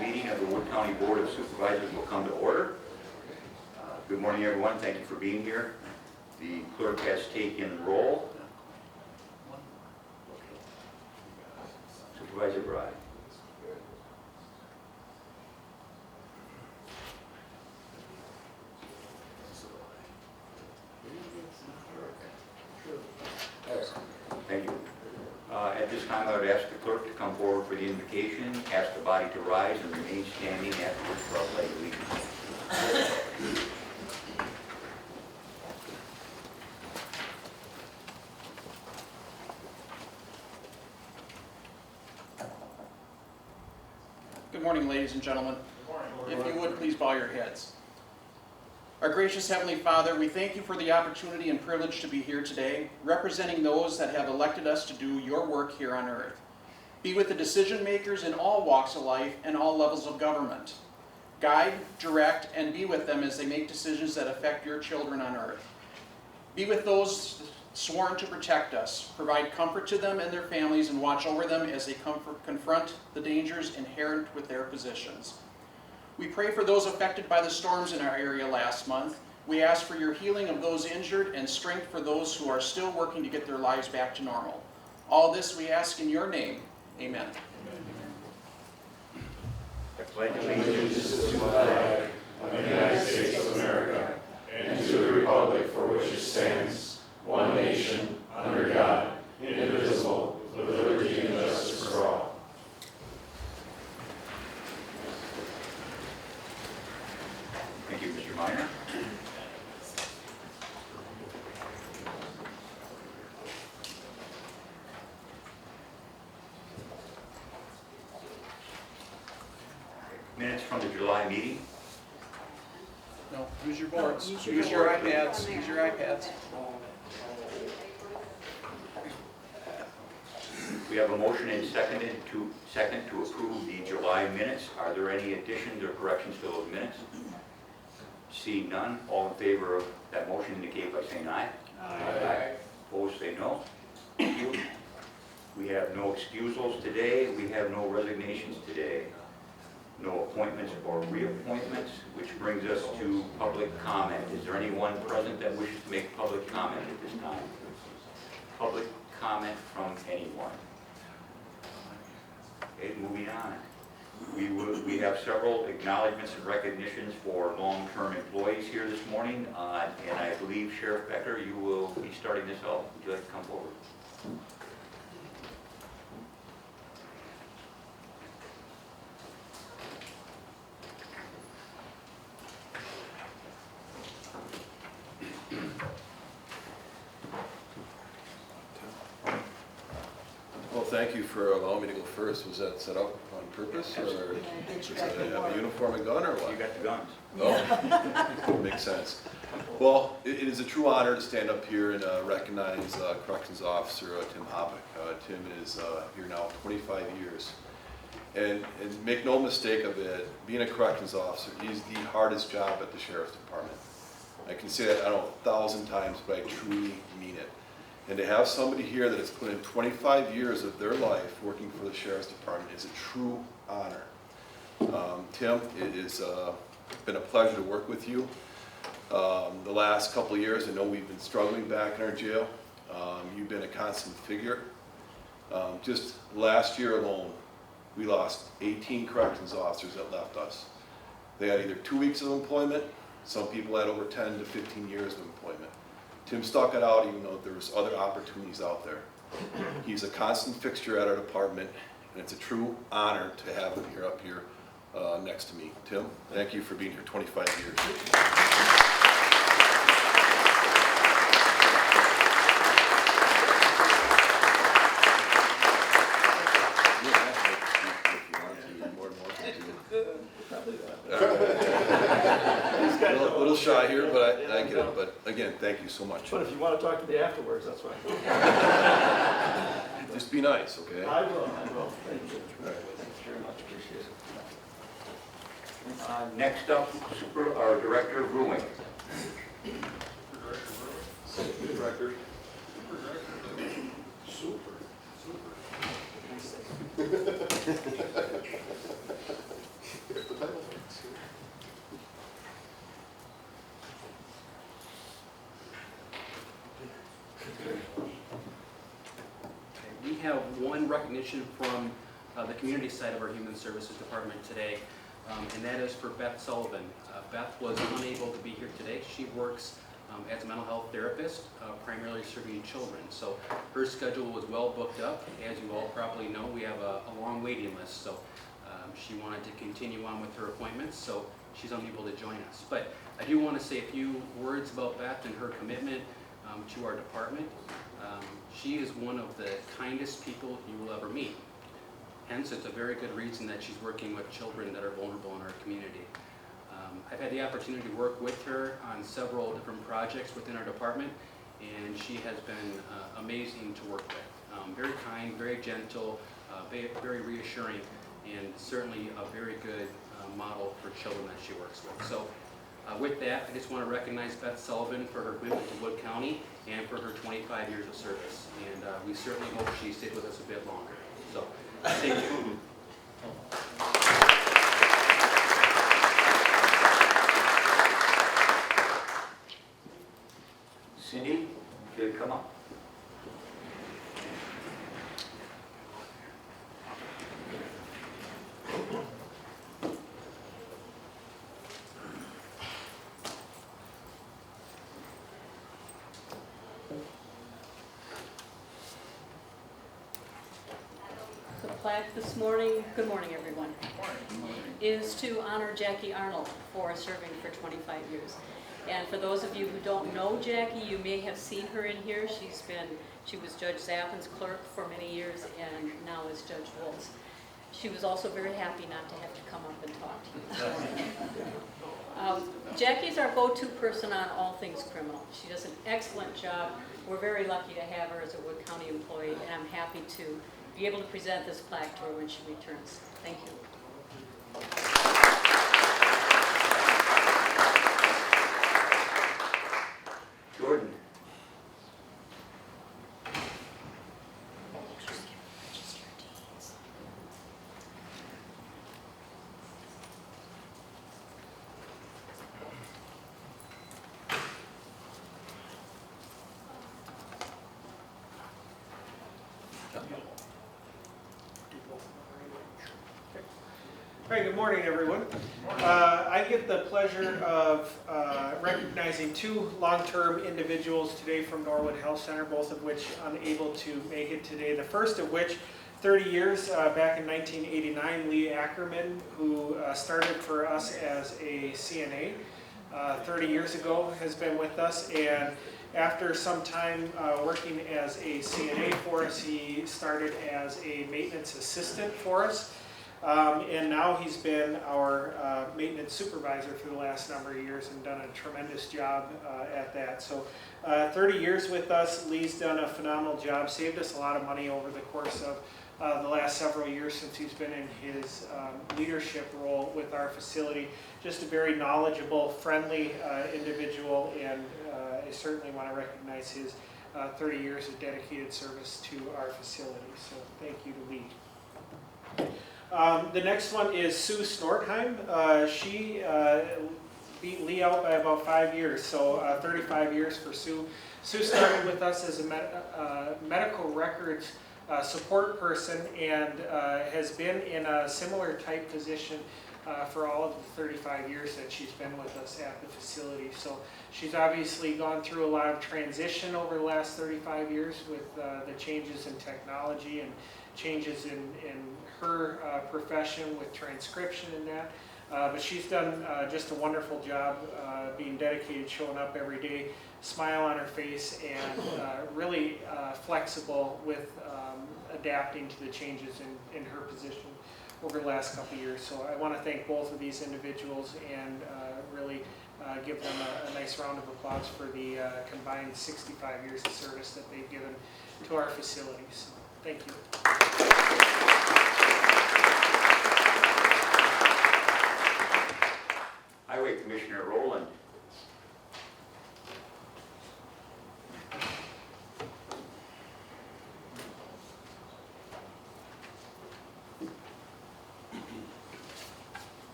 meeting of the Wood County Board of Supervisors will come to order. Good morning, everyone. Thank you for being here. The clerk has taken roll. Supervisor Bride. Thank you. At this time, I would ask the clerk to come forward for the invocation, ask the body to rise and remain standing afterwards for our pledge of allegiance. Good morning, ladies and gentlemen. If you would, please bow your heads. Our gracious Heavenly Father, we thank you for the opportunity and privilege to be here today, representing those that have elected us to do your work here on earth. Be with the decision makers in all walks of life and all levels of government. Guide, direct, and be with them as they make decisions that affect your children on earth. Be with those sworn to protect us. Provide comfort to them and their families and watch over them as they confront the dangers inherent with their positions. We pray for those affected by the storms in our area last month. We ask for your healing of those injured and strength for those who are still working to get their lives back to normal. All this we ask in your name. Amen. I pledge Allegiance to the flag of the United States of America and to the republic for which it stands, one nation, under God, indivisible, with liberty and justice for all. Thank you, Mr. Minor. Minutes from the July meeting. No, use your boards. Use Use your your board. iPads. Use your iPads. We have a motion and second to approve the July minutes. Are there any additions or corrections to those minutes? Seeing none, all in favor of that motion indicate by saying aye. Aye. Opposed, say no. Thank you. We have no excusals today. We have no resignations today. No appointments or reappointments, which brings us to public comment. Is there anyone present that wishes to make public comment at this time? Public comment from anyone? Okay, moving on. We have several acknowledgments and recognitions for long-term employees here this morning, and I believe Sheriff Becker, you will be starting this off. Would you like to come forward? Well, thank you for allowing me to go first. Was that set up on purpose, or does I have a uniform and gun, or what? You got the guns. Oh, makes sense. Well, it is a true honor to stand up here and recognize Corrections Officer Tim Hoppeck. Tim is here now 25 years. And make no mistake of it, being a corrections officer is the hardest job at the Sheriff's Department. I can say that, I don't know, 1,000 times, but I truly mean it. And to have somebody here that has put in 25 years of their life working for the Sheriff's Department is a true honor. Tim, it has been a pleasure to work with you. The last couple of years, I know we've been struggling back in our jail. You've been a constant figure. Just last year alone, we lost 18 corrections officers that left us. They had either 2 weeks of employment, some people had over 10 to 15 years of employment. Tim stuck it out even though there was other opportunities out there. He's a constant fixture at our department, and it's a true honor to have him here up here next to me. Tim, thank you for being here 25 years. A little shy here, but I get it. But again, thank you so much. But if you want to talk to me afterwards, that's fine. Just be nice, okay? I will. Thank you. All right. Thanks very much, appreciate it. Next up, our Director of Brewing. Director. recognition from the community side of our Human Services Department today, and that is for Beth Sullivan. Beth was unable to be here today. She works as a mental health therapist, primarily serving children. So her schedule was well booked up. As you all probably know, we have a long waiting list, so she wanted to continue on with her appointments, so she's unable to join us. But I do want to say a few words about Beth and her commitment to our department. She is one of the kindest people you will ever meet. Hence, it's a very good reason that she's working with children that are vulnerable in our community. I've had the opportunity to work with her on several different projects within our department, and she has been amazing to work with. Very kind, very gentle, very reassuring, and certainly a very good model for children that she works with. So with that, I just want to recognize Beth Sullivan for her commitment to Wood County and for her 25 years of service. And we certainly hope she stays with us a bit longer. So thank you. Cindy, if you'd come up. The plaque this morning, good morning everyone, is to honor Jackie Arnold for serving for 25 years. And for those of you who don't know Jackie, you may have seen her in here. She was Judge Zappin's clerk for many years and now is Judge Wolf's. She was also very happy not to have to come up and talk to you this morning. Jackie's our go-to person on all things criminal. She does an excellent job. We're very lucky to have her as a Wood County employee, and I'm happy to be able to present this plaque to her when she returns. Thank you. Jordan. All right, good morning, everyone. I get the pleasure of recognizing two long-term individuals today from Norwood Health Center, both of which unable to make it today. The first of which, 30 years back in 1989, Lee Ackerman, who started for us as a CNA 30 years ago, has been with us. And after some time working as a CNA for us, he started as a maintenance assistant for us. And now he's been our maintenance supervisor for the last number of years and done a tremendous job at that. So 30 years with us. Lee's done a phenomenal job, saved us a lot of money over the course of the last several years since he's been in his leadership role with our facility. Just a very knowledgeable, friendly individual, and I certainly want to recognize his 30 years of dedicated service to our facility. So thank you to Lee. The next one is Sue Snortheim. She beat Lee out by about 5 years, so 35 years for Sue. Sue started with us as a medical records support person and has been in a similar type position for all of the 35 years that she's been with us at the facility. So she's obviously gone through a lot of transition over the last 35 years with the changes in technology and changes in her profession with transcription and that. But she's done just a wonderful job being dedicated, showing up every day, smile on her face, and really flexible with adapting to the changes in her position over the last couple of years. So I want to thank both of these individuals and really give them a nice round of applause for the combined 65 years of service that they've given to our facilities. Thank you. Highway Commissioner Rowland.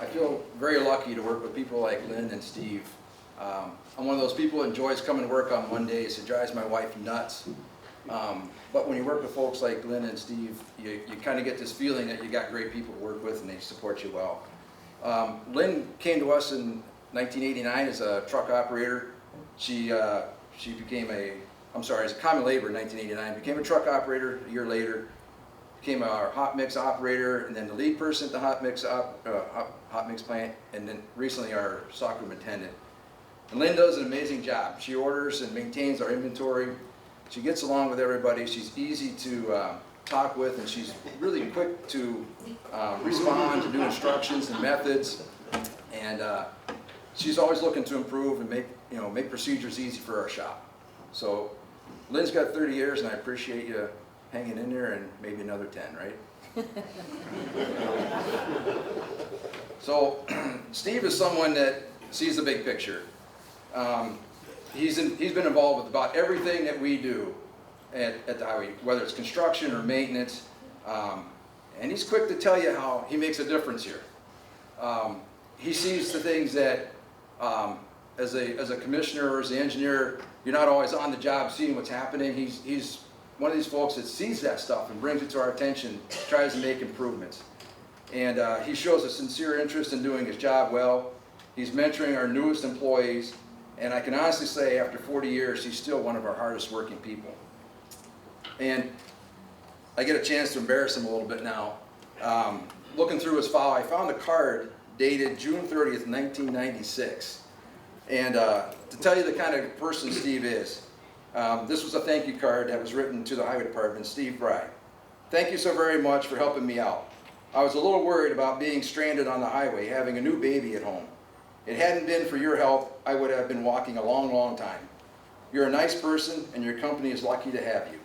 I feel very lucky to work with people like Lynn and Steve. I'm one of those people who enjoys coming to work on Mondays. It drives my wife nuts. But when you work with folks like Lynn and Steve, you kind of get this feeling that you got great people to work with and they support you well. Lynn came to us in 1989 as a truck operator. She became as a common labor in 1989, became a truck operator a year later, became our hot mix operator, and then the lead person at the hot mix plant, and then recently our stockroom attendant. And Lynn does an amazing job. She orders and maintains our inventory. She gets along with everybody. She's easy to talk with, and she's really quick to respond to new instructions and methods. And she's always looking to improve and make procedures easy for our shop. So Lynn's got 30 years, and I appreciate you hanging in there, and maybe another 10, right? So Steve is someone that sees the big picture. He's been involved with about everything that we do at the highway, whether it's construction or maintenance, and he's quick to tell you how he makes a difference here. He sees the things that, as a commissioner or as an engineer, you're not always on the job seeing what's happening. He's one of these folks that sees that stuff and brings it to our attention, tries to make improvements. And he shows a sincere interest in doing his job well. He's mentoring our newest employees, and I can honestly say after 40 years, he's still one of our hardest working people. And I get a chance to embarrass him a little bit now. Looking through his file, I found a card dated June 30th, 1996. And to tell you the kind of person Steve is, this was a thank you card that was written to the Highway Department, Steve Bry. Thank you so very much for helping me out. I was a little worried about being stranded on the highway, having a new baby at home. It hadn't been for your help, I would have been walking a long, long time. You're a nice person, and your company is lucky to have you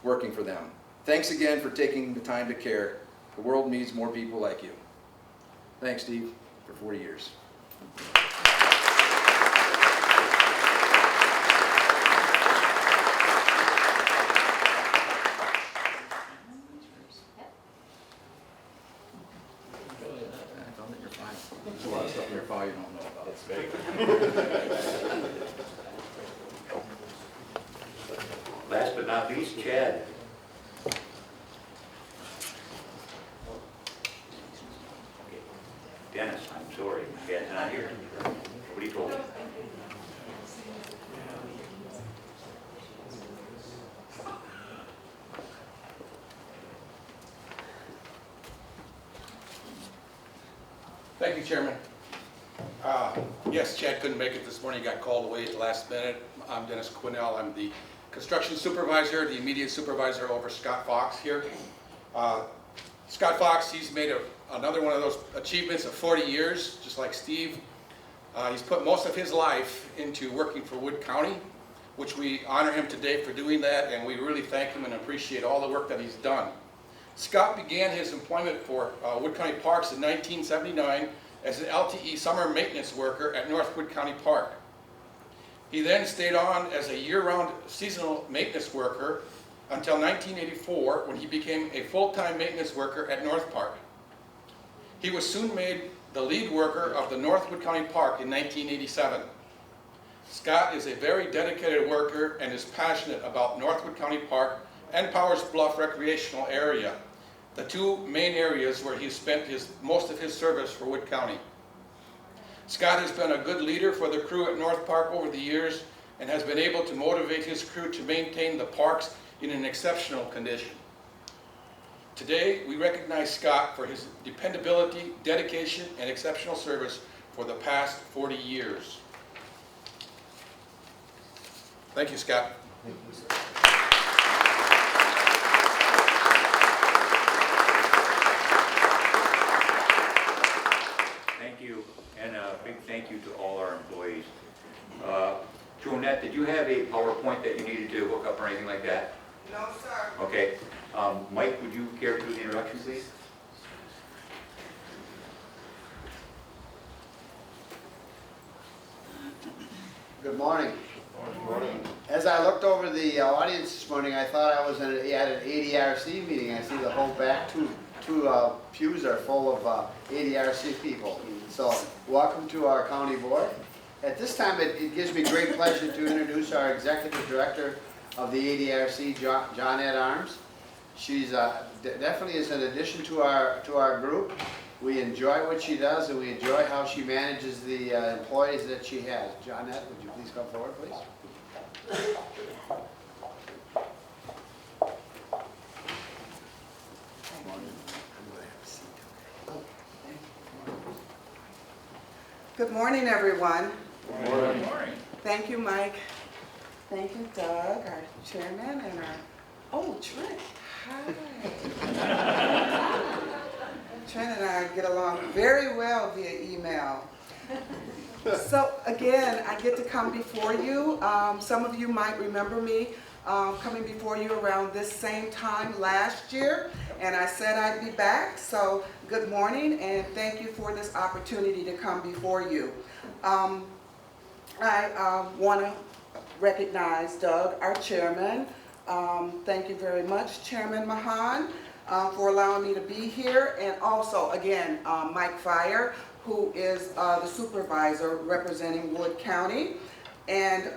working for them. Thanks again for taking the time to care. The world needs more people like you. Thanks, Steve, for 40 years. There's a lot of stuff in your file you don't know about. That's big. Last but not least, Chad. Dennis, I'm sorry, Chad's not here. Nobody told me. Thank you, Chairman. Yes, Chad couldn't make it this morning, got called away at the last minute. I'm Dennis Quinnell. I'm the construction supervisor, the immediate supervisor over Scott Fox here. Scott Fox, he's made another one of those achievements of 40 years, just like Steve. He's put most of his life into working for Wood County, which we honor him today for doing that, and we really thank him and appreciate all the work that he's done. Scott began his employment for Wood County Parks in 1979 as an LTE summer maintenance worker at North Wood County Park. He then stayed on as a year-round seasonal maintenance worker until 1984 when he became a full-time maintenance worker at North Park. He was soon made the lead worker of the North Wood County Park in 1987. Scott is a very dedicated worker and is passionate about North Wood County Park and Powers Bluff recreational area, the two main areas where he spent most of his service for Wood County. Scott has been a good leader for the crew at North Park over the years and has been able to motivate his crew to maintain the parks in an exceptional condition. Today, we recognize Scott for his dependability, dedication, and exceptional service for the past 40 years. Thank you, Scott. Thank you, sir. Thank you, and a big thank you to all our employees. Jonette, did you have a PowerPoint that you needed to hook up or anything like that? No, sir. Okay. Mike, would you care to do the introduction, please? Good morning. Good morning. As I looked over the audience this morning, I thought I was at an ADRC meeting. I see the whole back two pews are full of ADRC people. So, welcome to our county board. At this time, it gives me great pleasure to introduce our executive director of the ADRC, Johnette Arms. She's definitely is an addition to our group. We enjoy what she does, and we enjoy how she manages the employees that she has. Johnette, would you please come forward, please? Good morning, everyone. Good morning. Thank you, Mike. Thank you, Doug, our chairman, and Trent. Hi. Trent and I get along very well via email. So again, I get to come before you. Some of you might remember me coming before you around this same time last year, and I said I'd be back. So good morning, and thank you for this opportunity to come before you. I want to recognize Doug, our chairman. Thank you very much, Chairman Mahan, for allowing me to be here, and also, again, Mike Fire, who is the supervisor representing Wood County, and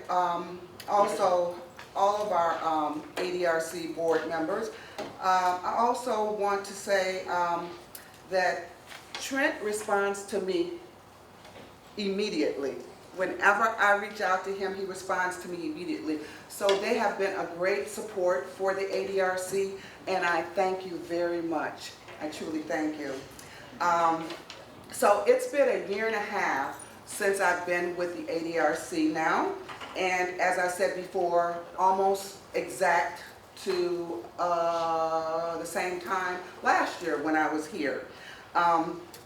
also all of our ADRC board members. I also want to say that Trent responds to me immediately. Whenever I reach out to him, he responds to me immediately. So they have been a great support for the ADRC, and I thank you very much. I truly thank you. So it's been a year and a half since I've been with the ADRC now, and as I said before, almost exact to the same time last year when I was here.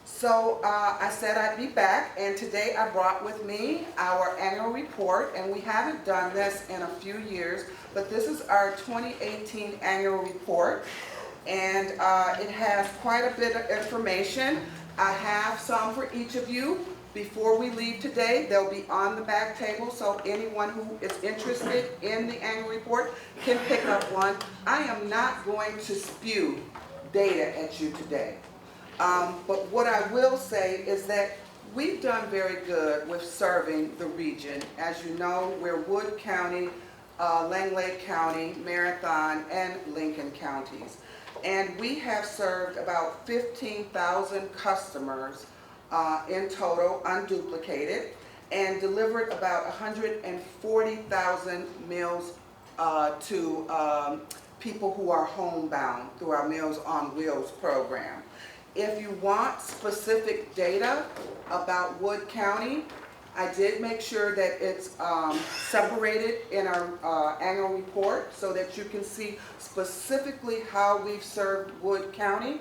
So I said I'd be back, and today I brought with me our annual report, and we haven't done this in a few years, but this is our 2018 annual report, and it has quite a bit of information. I have some for each of you. Before we leave today, they'll be on the back table, so anyone who is interested in the annual report can pick up one. I am not going to spew data at you today. But what I will say is that we've done very good with serving the region. As you know, we're Wood County, Langley County, Marathon, and Lincoln counties. And we have served about 15,000 customers in total, unduplicated, and delivered about 140,000 meals to people who are homebound through our Meals on Wheels program. If you want specific data about Wood County, I did make sure that it's separated in our annual report so that you can see specifically how we've served Wood County,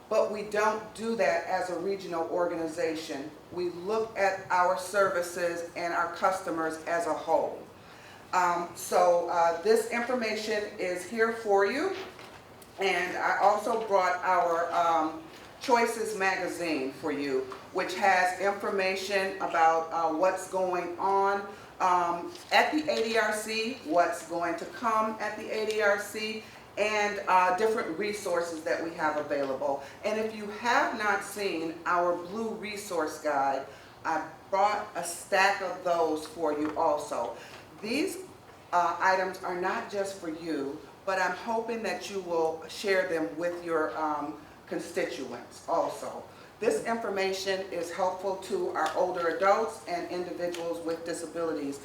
but we don't do that as a regional organization. We look at our services and our customers as a whole. So this information is here for you, and I also brought our Choices magazine for you, which has information about what's going on at the ADRC, what's going to come at the ADRC, and different resources that we have available. And if you have not seen our blue resource guide, I brought a stack of those for you also. These items are not just for you, but I'm hoping that you will share them with your constituents also. This information is helpful to our older adults and individuals with disabilities.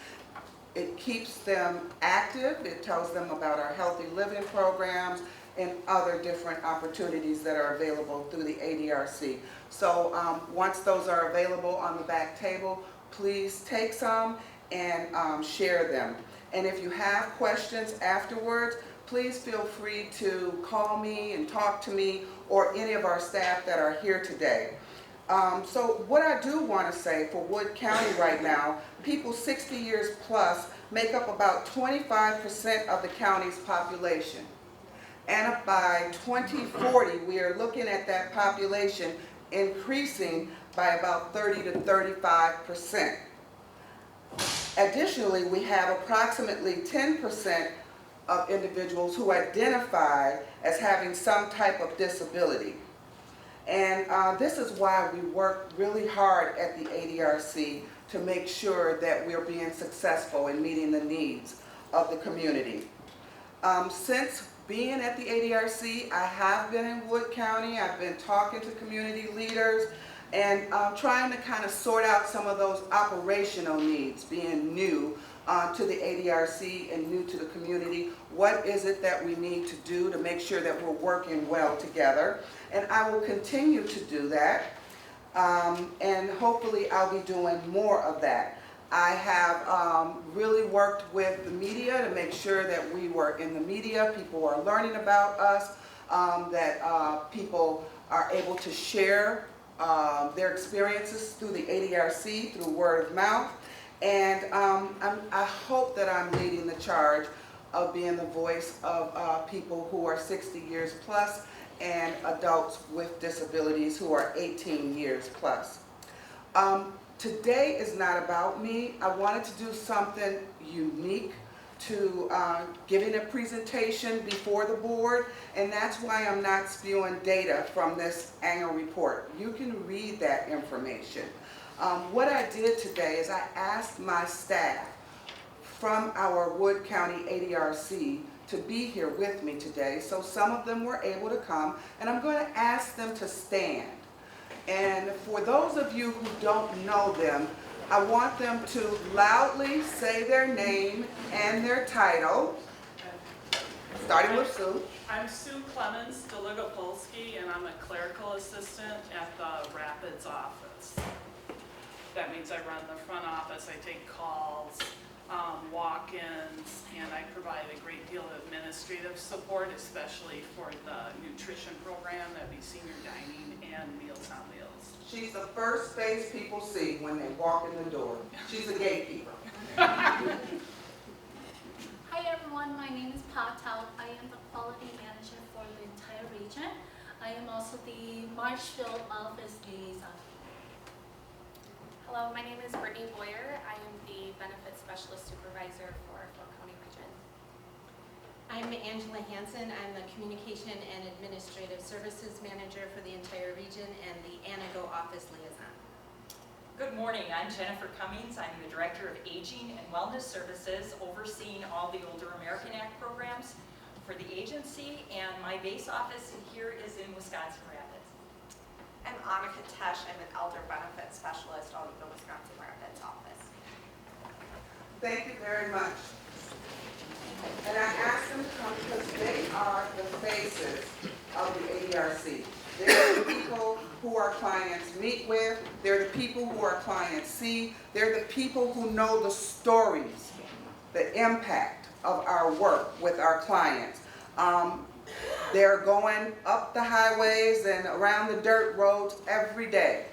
It keeps them active. It tells them about our healthy living programs and other different opportunities that are available through the ADRC. So once those are available on the back table, please take some and share them. And if you have questions afterwards, please feel free to call me and talk to me or any of our staff that are here today. So what I do want to say for Wood County right now, people 60 years plus make up about 25% of the county's population. And by 2040, we are looking at that population increasing by about 30 to 35%. Additionally, we have approximately 10% of individuals who identify as having some type of disability. And this is why we work really hard at the ADRC to make sure that we're being successful in meeting the needs of the community. Since being at the ADRC, I have been in Wood County. I've been talking to community leaders and trying to kind of sort out some of those operational needs, being new to the ADRC and new to the community. What is it that we need to do to make sure that we're working well together? And I will continue to do that, and hopefully I'll be doing more of that. I have really worked with the media to make sure that we were in the media, people are learning about us, that people are able to share their experiences through the ADRC, through word of mouth. And I hope that I'm leading the charge of being the voice of people who are 60 years plus and adults with disabilities who are 18 years plus. Today is not about me. I wanted to do something unique to giving a presentation before the board, and that's why I'm not spewing data from this annual report. You can read that information. What I did today is I asked my staff from our Wood County ADRC to be here with me today, so some of them were able to come, and I'm going to ask them to stand. And for those of you who don't know them, I want them to loudly say their name and their title, starting with Sue. I'm Sue Clemens Deligopolsky, and I'm a clerical assistant at the Rapids office. That means I run the front office, I take calls, walk-ins, and I provide a great deal of administrative support, especially for the nutrition program, that'd be senior dining and Meals on Wheels. She's the first face people see when they walk in the door. She's a gatekeeper. Hi everyone, my name is Patel. I am the quality manager for the entire region. I am also the Marshfield office liaison. Hello, my name is Brittany Boyer. I am the Benefits Specialist Supervisor for Fort County Region. I'm Angela Hansen. I'm the Communication and Administrative Services Manager for the entire region and the Anago Office Liaison. Good morning, I'm Jennifer Cummings. I'm the Director of Aging and Wellness Services, overseeing all the Older American Act programs for the agency, and my base office here is in Wisconsin Rapids. I'm Annika Tesh. I'm an Elder Benefits Specialist out of the Wisconsin Rapids office. Thank you very much. And I asked them to come because they are the faces of the ADRC. They're the people who our clients meet with. They're the people who our clients see. They're the people who know the stories, the impact of our work with our clients. They're going up the highways and around the dirt roads every day.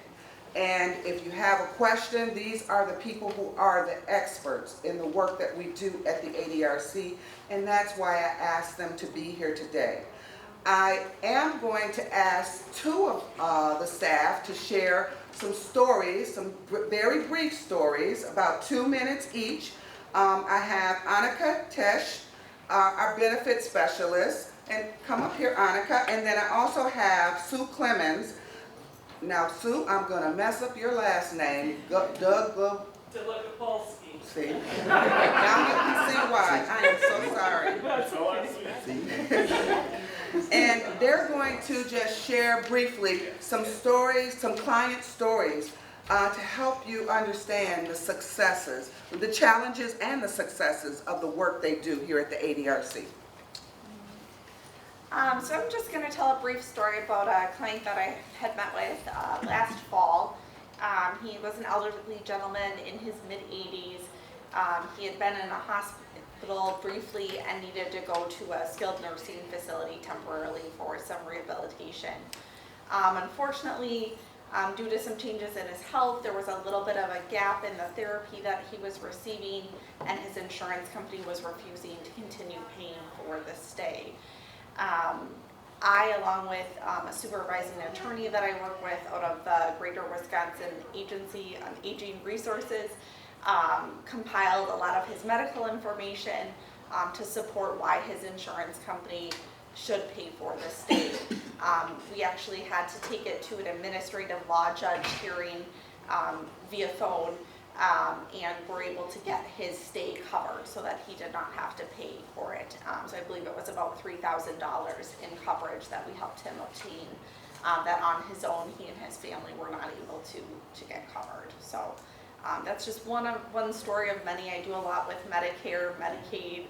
And if you have a question, these are the people who are the experts in the work that we do at the ADRC, and that's why I asked them to be here today. I am going to ask two of the staff to share some stories, some very brief stories, about 2 minutes each. I have Annika Tesh, our benefits specialist, and come up here, Annika, and then I also have Sue Clemens. Now, Sue, I'm going to mess up your last name, Deligopolsky. See? Now you can see why. I am so sorry. And they're going to just share briefly some stories, some client stories, to help you understand the successes, the challenges and the successes of the work they do here at the ADRC. So I'm just going to tell a brief story about a client that I had met with last fall. He was an elderly gentleman in his mid-80s. He had been in a hospital briefly and needed to go to a skilled nursing facility temporarily for some rehabilitation. Unfortunately, due to some changes in his health, there was a little bit of a gap in the therapy that he was receiving, and his insurance company was refusing to continue paying for the stay. I, along with a supervising attorney that I work with out of the Greater Wisconsin Agency on Aging Resources, compiled a lot of his medical information to support why his insurance company should pay for the stay. We actually had to take it to an administrative law judge hearing via phone, and were able to get his stay covered so that he did not have to pay for it. So I believe it was about $3,000 in coverage that we helped him obtain, that on his own, he and his family were not able to get covered. So that's just one story of many. I do a lot with Medicare, Medicaid,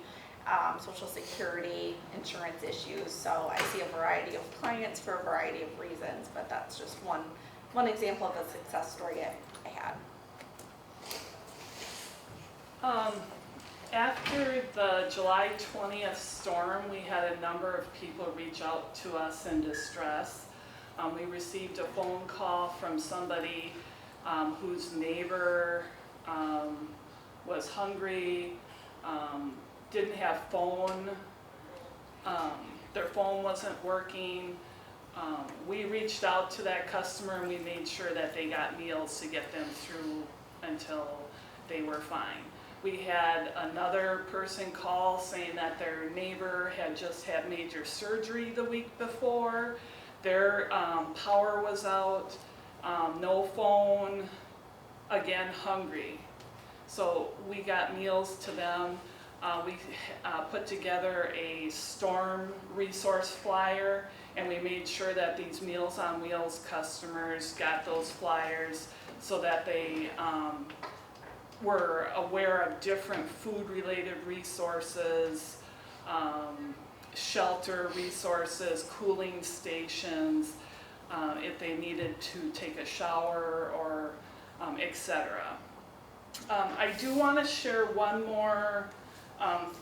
Social Security, insurance issues. So I see a variety of clients for a variety of reasons, but that's just one example of a success story I had. After the July 20th storm, we had a number of people reach out to us in distress. We received a phone call from somebody whose neighbor was hungry, didn't have phone, their phone wasn't working. We reached out to that customer and we made sure that they got meals to get them through until they were fine. We had another person call saying that their neighbor had just had major surgery the week before. Their power was out, no phone, again hungry. So we got meals to them. We put together a storm resource flyer, and we made sure that these Meals on Wheels customers got those flyers so that they were aware of different food-related resources, shelter resources, cooling stations, if they needed to take a shower or etc. I do want to share one more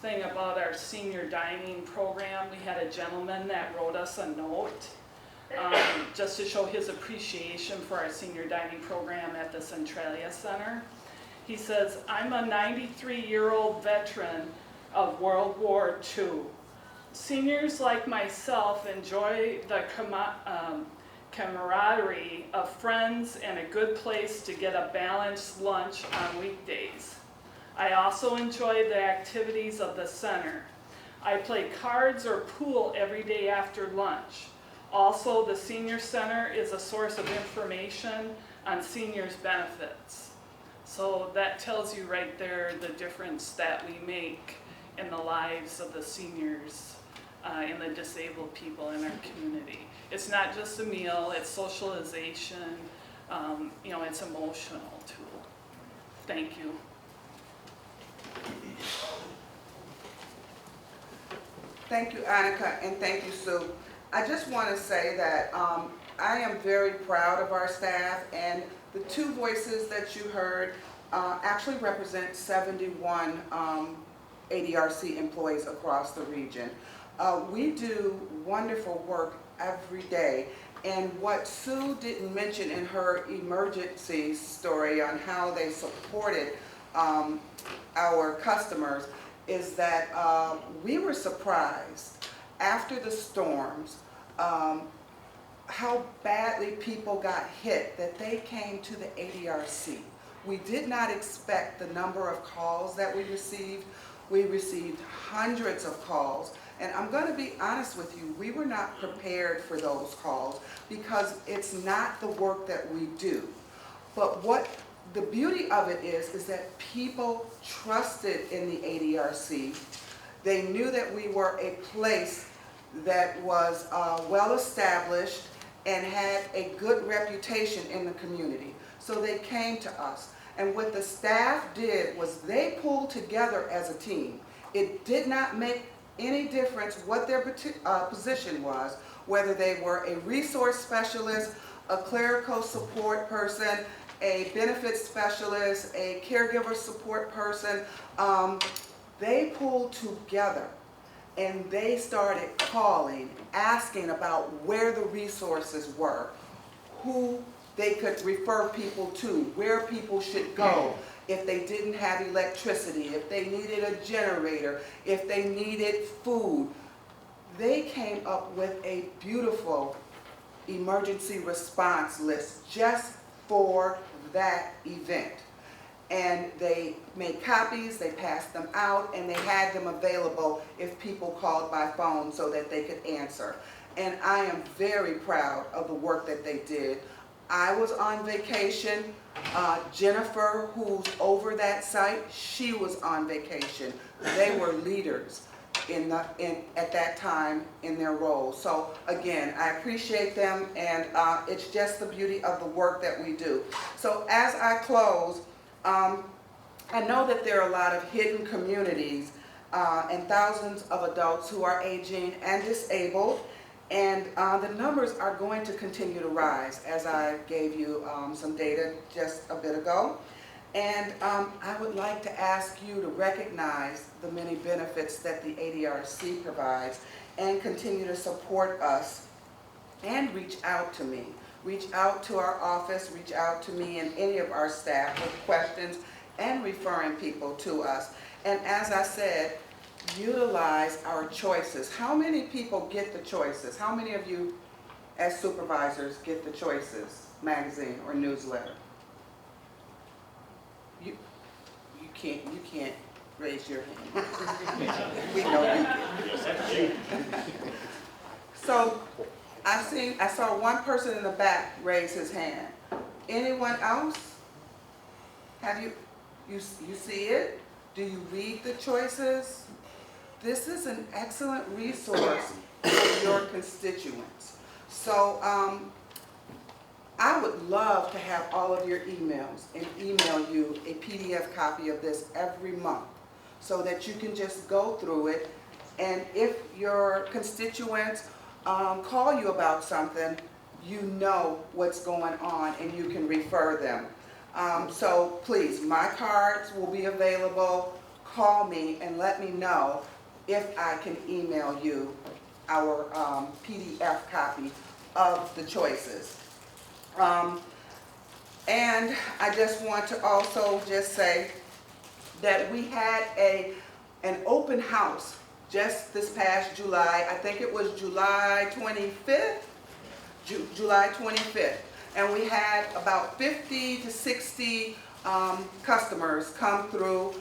thing about our senior dining program. We had a gentleman that wrote us a note just to show his appreciation for our senior dining program at the Centralia Center. He says, "I'm a 93-year-old veteran of World War II. Seniors like myself enjoy the camaraderie of friends and a good place to get a balanced lunch on weekdays. I also enjoy the activities of the center. I play cards or pool every day after lunch. Also, the senior center is a source of information on seniors' benefits." So that tells you right there the difference that we make in the lives of the seniors and the disabled people in our community. It's not just a meal, it's socialization, it's emotional too. Thank you. Thank you, Annika, and thank you, Sue. I just want to say that I am very proud of our staff, and the two voices that you heard actually represent 71 ADRC employees across the region. We do wonderful work every day, and what Sue didn't mention in her emergency story on how they supported our customers is that we were surprised after the storms how badly people got hit that they came to the ADRC. We did not expect the number of calls that we received. We received hundreds of calls, and I'm going to be honest with you, we were not prepared for those calls because it's not the work that we do. But what the beauty of it is that people trusted in the ADRC. They knew that we were a place that was well established and had a good reputation in the community. So they came to us. And what the staff did was they pulled together as a team. It did not make any difference what their position was, whether they were a resource specialist, a clerical support person, a benefits specialist, a caregiver support person. They pulled together and they started calling, asking about where the resources were, who they could refer people to, where people should go if they didn't have electricity, if they needed a generator, if they needed food. They came up with a beautiful emergency response list just for that event. And they made copies, they passed them out, and they had them available if people called by phone so that they could answer. and I am very proud of the work that they did. I was on vacation. Jennifer, who's over that site, she was on vacation. They were leaders at that time in their role. So again, I appreciate them, and it's just the beauty of the work that we do. So as I close, I know that there are a lot of hidden communities and thousands of adults who are aging and disabled, and the numbers are going to continue to rise, as I gave you some data just a bit ago. And I would like to ask you to recognize the many benefits that the ADRC provides and continue to support us, and reach out to me. Reach out to our office, reach out to me and any of our staff with questions and referring people to us. And as I said, utilize our choices. How many people get the choices? How many of you as supervisors get the Choices magazine or newsletter? You can't raise your hand. We know you can. So I saw one person in the back raise his hand. Anyone else? Have you see it? Do you read the Choices? This is an excellent resource for your constituents. So I would love to have all of your emails and email you a PDF copy of this every month so that you can just go through it. And if your constituents call you about something, you know what's going on and you can refer them. So please, my cards will be available. Call me and let me know if I can email you our PDF copy of the Choices. And I just want to also just say that we had an open house just this past July. I think it was July 25th, July 25th. And we had about 50 to 60 customers come through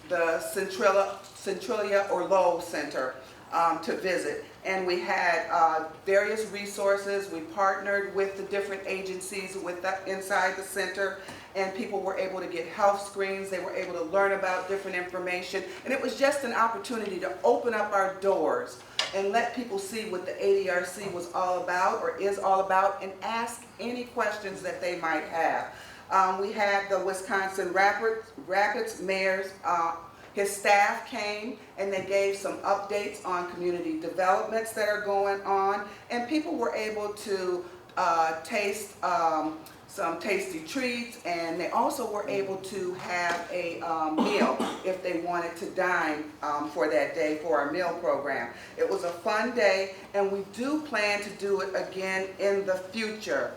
the Centralia or Lowell Center to visit. And we had various resources. We partnered with the different agencies inside the center, and people were able to get health screens. They were able to learn about different information. And it was just an opportunity to open up our doors and let people see what the ADRC was all about or is all about, and ask any questions that they might have. We had the Wisconsin Rapids mayor's his staff came and they gave some updates on community developments that are going on, and people were able to taste some tasty treats, and they also were able to have a meal if they wanted to dine for that day for our meal program. It was a fun day, and we do plan to do it again in the future.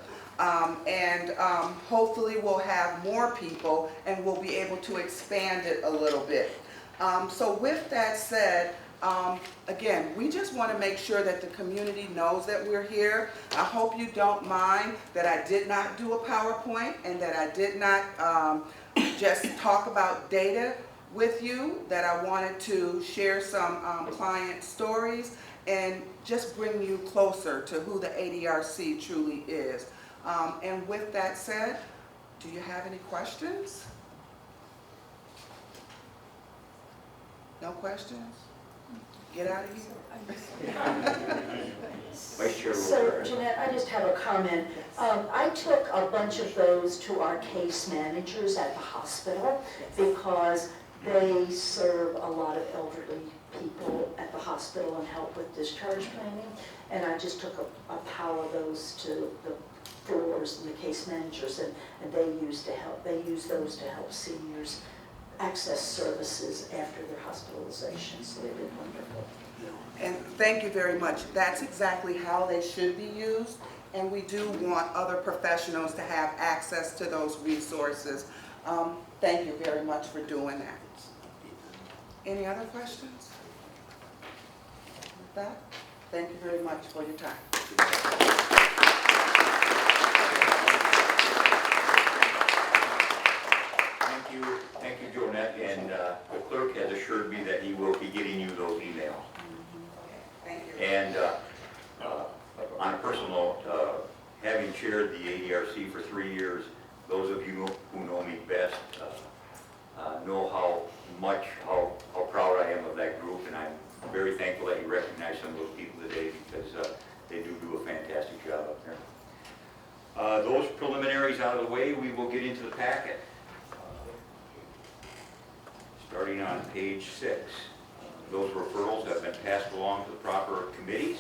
Hopefully we'll have more people and we'll be able to expand it a little bit. So with that said, again, we just want to make sure that the community knows that we're here. I hope you don't mind that I did not do a PowerPoint and that I did not just talk about data with you, that I wanted to share some client stories and just bring you closer to who the ADRC truly is. And with that said, do you have any questions? No questions? Get out of here. Vice Chair So, Rivera. Jeanette, I just have a comment. I took a bunch of those to our case managers at the hospital because they serve a lot of elderly people at the hospital and help with discharge planning. And I just took a pile of those to the floors and the case managers, and they use those to help seniors access services after their hospitalization. So they've been wonderful. And thank you very much. That's exactly how they should be used, and we do want other professionals to have access to those resources. Thank you very much for doing that. Any other questions? With that, thank you very much for your time. Thank you, Jonette, and the clerk has assured me that he will be getting you those emails. Thank you. And much how proud I am of that group, and I'm very thankful that you recognize some of those people today because they do a fantastic job up there. Those preliminaries out of the way, we will get into the packet. Starting on page 6. Those referrals have been passed along to the proper committees.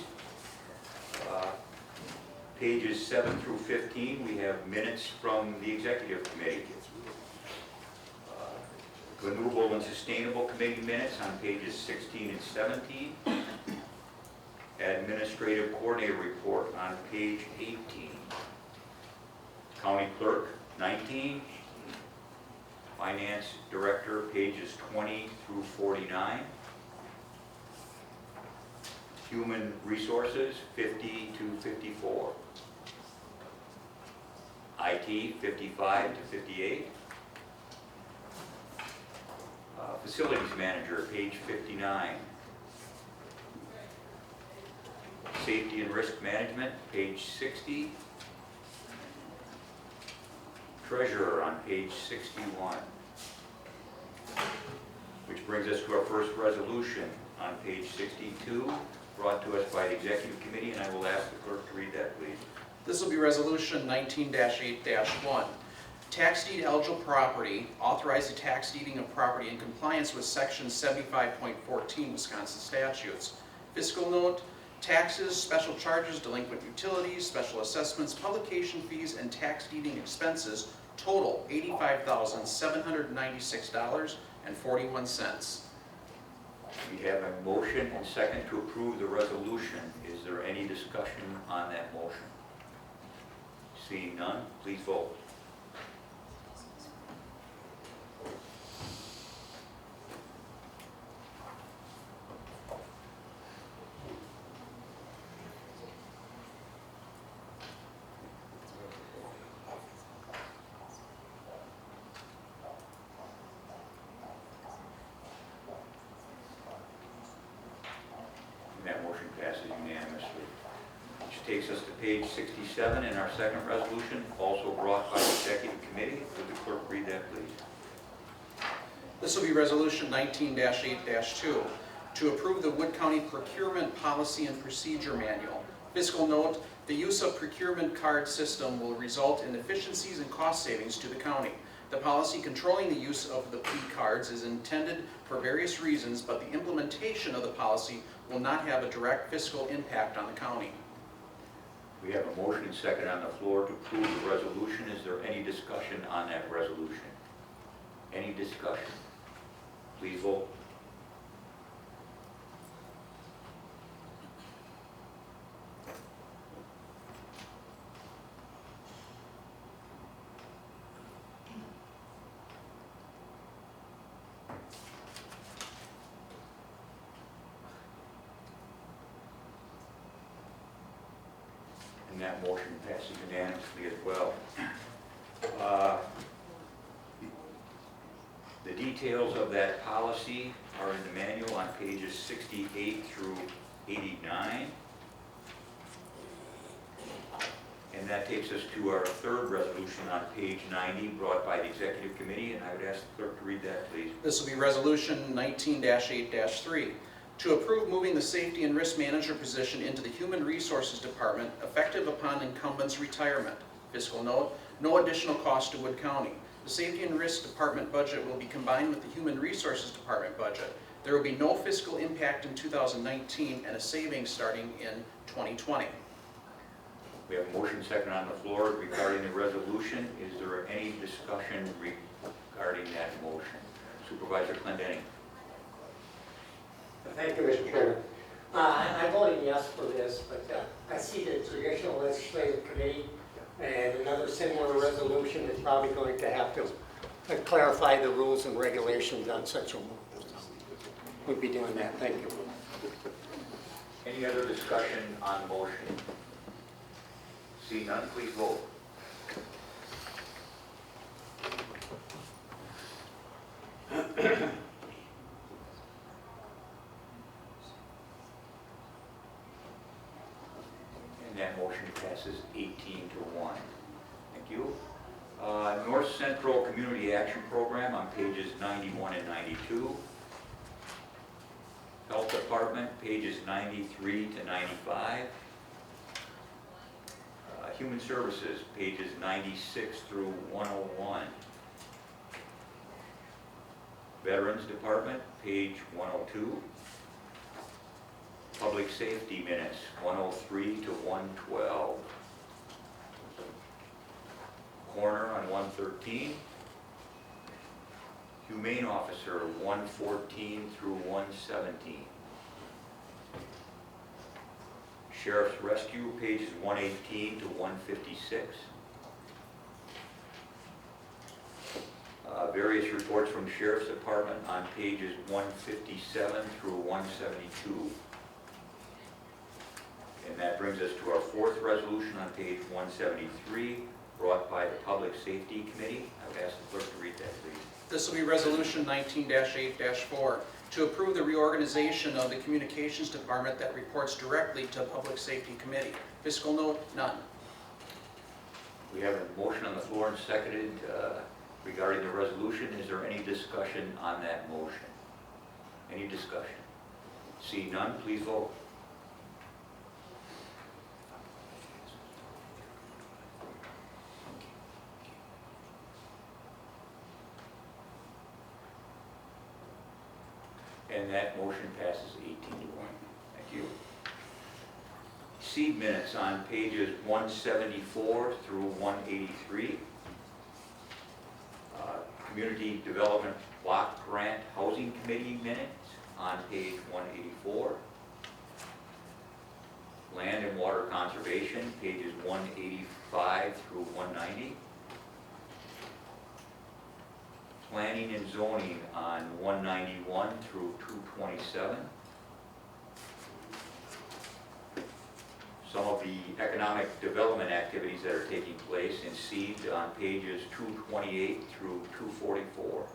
Pages 7 through 15, we have minutes from the executive committee. Renewable and Sustainable Committee minutes on pages 16 and 17. Administrative Coordinator report on page 18. County Clerk, 19. Finance Director, pages 20 through 49. Human Resources, 50 to 54. IT, 55 to 58. Facilities Manager, page 59. Safety and Risk Management, page 60. Treasurer on page 61. Which brings us to our first resolution on page 62, brought to us by the Executive Committee, and I will ask the clerk to read that, please. This will be Resolution 19-8-1. Tax deed eligible property, authorize the tax deeding of property in compliance with Section 75.14 Wisconsin statutes. Fiscal note, taxes, special charges, delinquent utilities, special assessments, publication fees, and tax deeding expenses total $85,796.41. We have a motion and second to approve the resolution. Is there any discussion on that motion? Seeing none, please vote. That motion passes unanimously. Which takes us to page 67 in our second resolution, also brought by the Executive Committee. Would the clerk read that, please? This will be Resolution 19-8-2, to approve the Wood County Procurement Policy and Procedure Manual. Fiscal note, the use of procurement card system will result in efficiencies and cost savings to the county. The policy controlling the use of the P cards is intended for various reasons, but the implementation of the policy will not have a direct fiscal impact on the county. We have a motion and second on the floor to approve the resolution. Is there any discussion on that resolution? Any discussion? Please vote. And that motion passes unanimously as well. The details of that policy are in the manual on pages 68 through 89. And that takes us to our third resolution on page 90, brought by the Executive Committee, and I would ask the clerk to read that, please. This will be Resolution 19-8-3, to approve moving the Safety and Risk Manager position into the Human Resources Department effective upon incumbent's retirement. Fiscal note, no additional cost to Wood County. The Safety and Risk Department budget will be combined with the Human Resources Department budget. There will be no fiscal impact in 2019 and a savings starting in 2020. We have a motion second on the floor regarding the resolution. Is there any discussion regarding that motion? Supervisor Clendenning. Thank you, Mr. Chairman. I'm voting yes for this, but I see the Traditional Legislative Committee and another similar resolution is probably going to have to clarify the rules and regulations on such a move. We'll be doing that. Thank you. Any other discussion on the motion? See none, please vote. And that motion passes 18-1. Thank you. North Central Community Action Program on pages 91 and 92. Health Department, pages 93 to 95. Human Services, pages 96 through 101. Veterans Department, page 102. Public Safety Minutes, 103 to 112. Coroner on 113. Humane Officer, 114 through 117. Sheriff's Rescue, pages 118 to 156. Various reports from Sheriff's Department on pages 157 through 172. And that brings us to our fourth resolution on page 173, brought by the Public Safety Committee. I would ask the clerk to read that, please. This will be Resolution 19-8-4, to approve the reorganization of the Communications Department that reports directly to the Public Safety Committee. Fiscal note, none. We have a motion on the floor and seconded regarding the resolution. Is there any discussion on that motion? Any discussion? See none, please vote. And that motion passes 18 to 1. Thank you. Seed minutes on pages 174 through 183. Community Development Block Grant Housing Committee minutes on page 184. Land and Water Conservation, pages 185 through 190. Planning and Zoning on 191 through 227. Some of the economic development activities that are taking place in SEED on pages 228 through 244.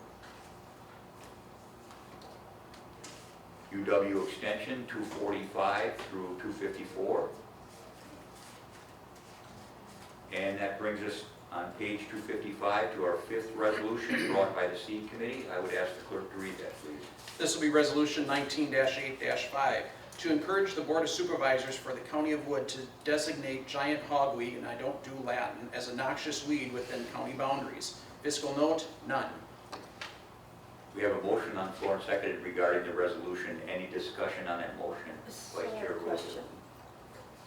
UW Extension 245 through 254. And that brings us on page 255 to our fifth resolution brought by the SEED Committee. I would ask the clerk to read that, please. This will be Resolution 19-8-5, to encourage the Board of Supervisors for the County of Wood to designate giant hogweed, and I don't do Latin, as a noxious weed within county boundaries. Fiscal note, none. We have a motion on the floor and seconded regarding the resolution. Any discussion on that motion? Vice Chair Rose.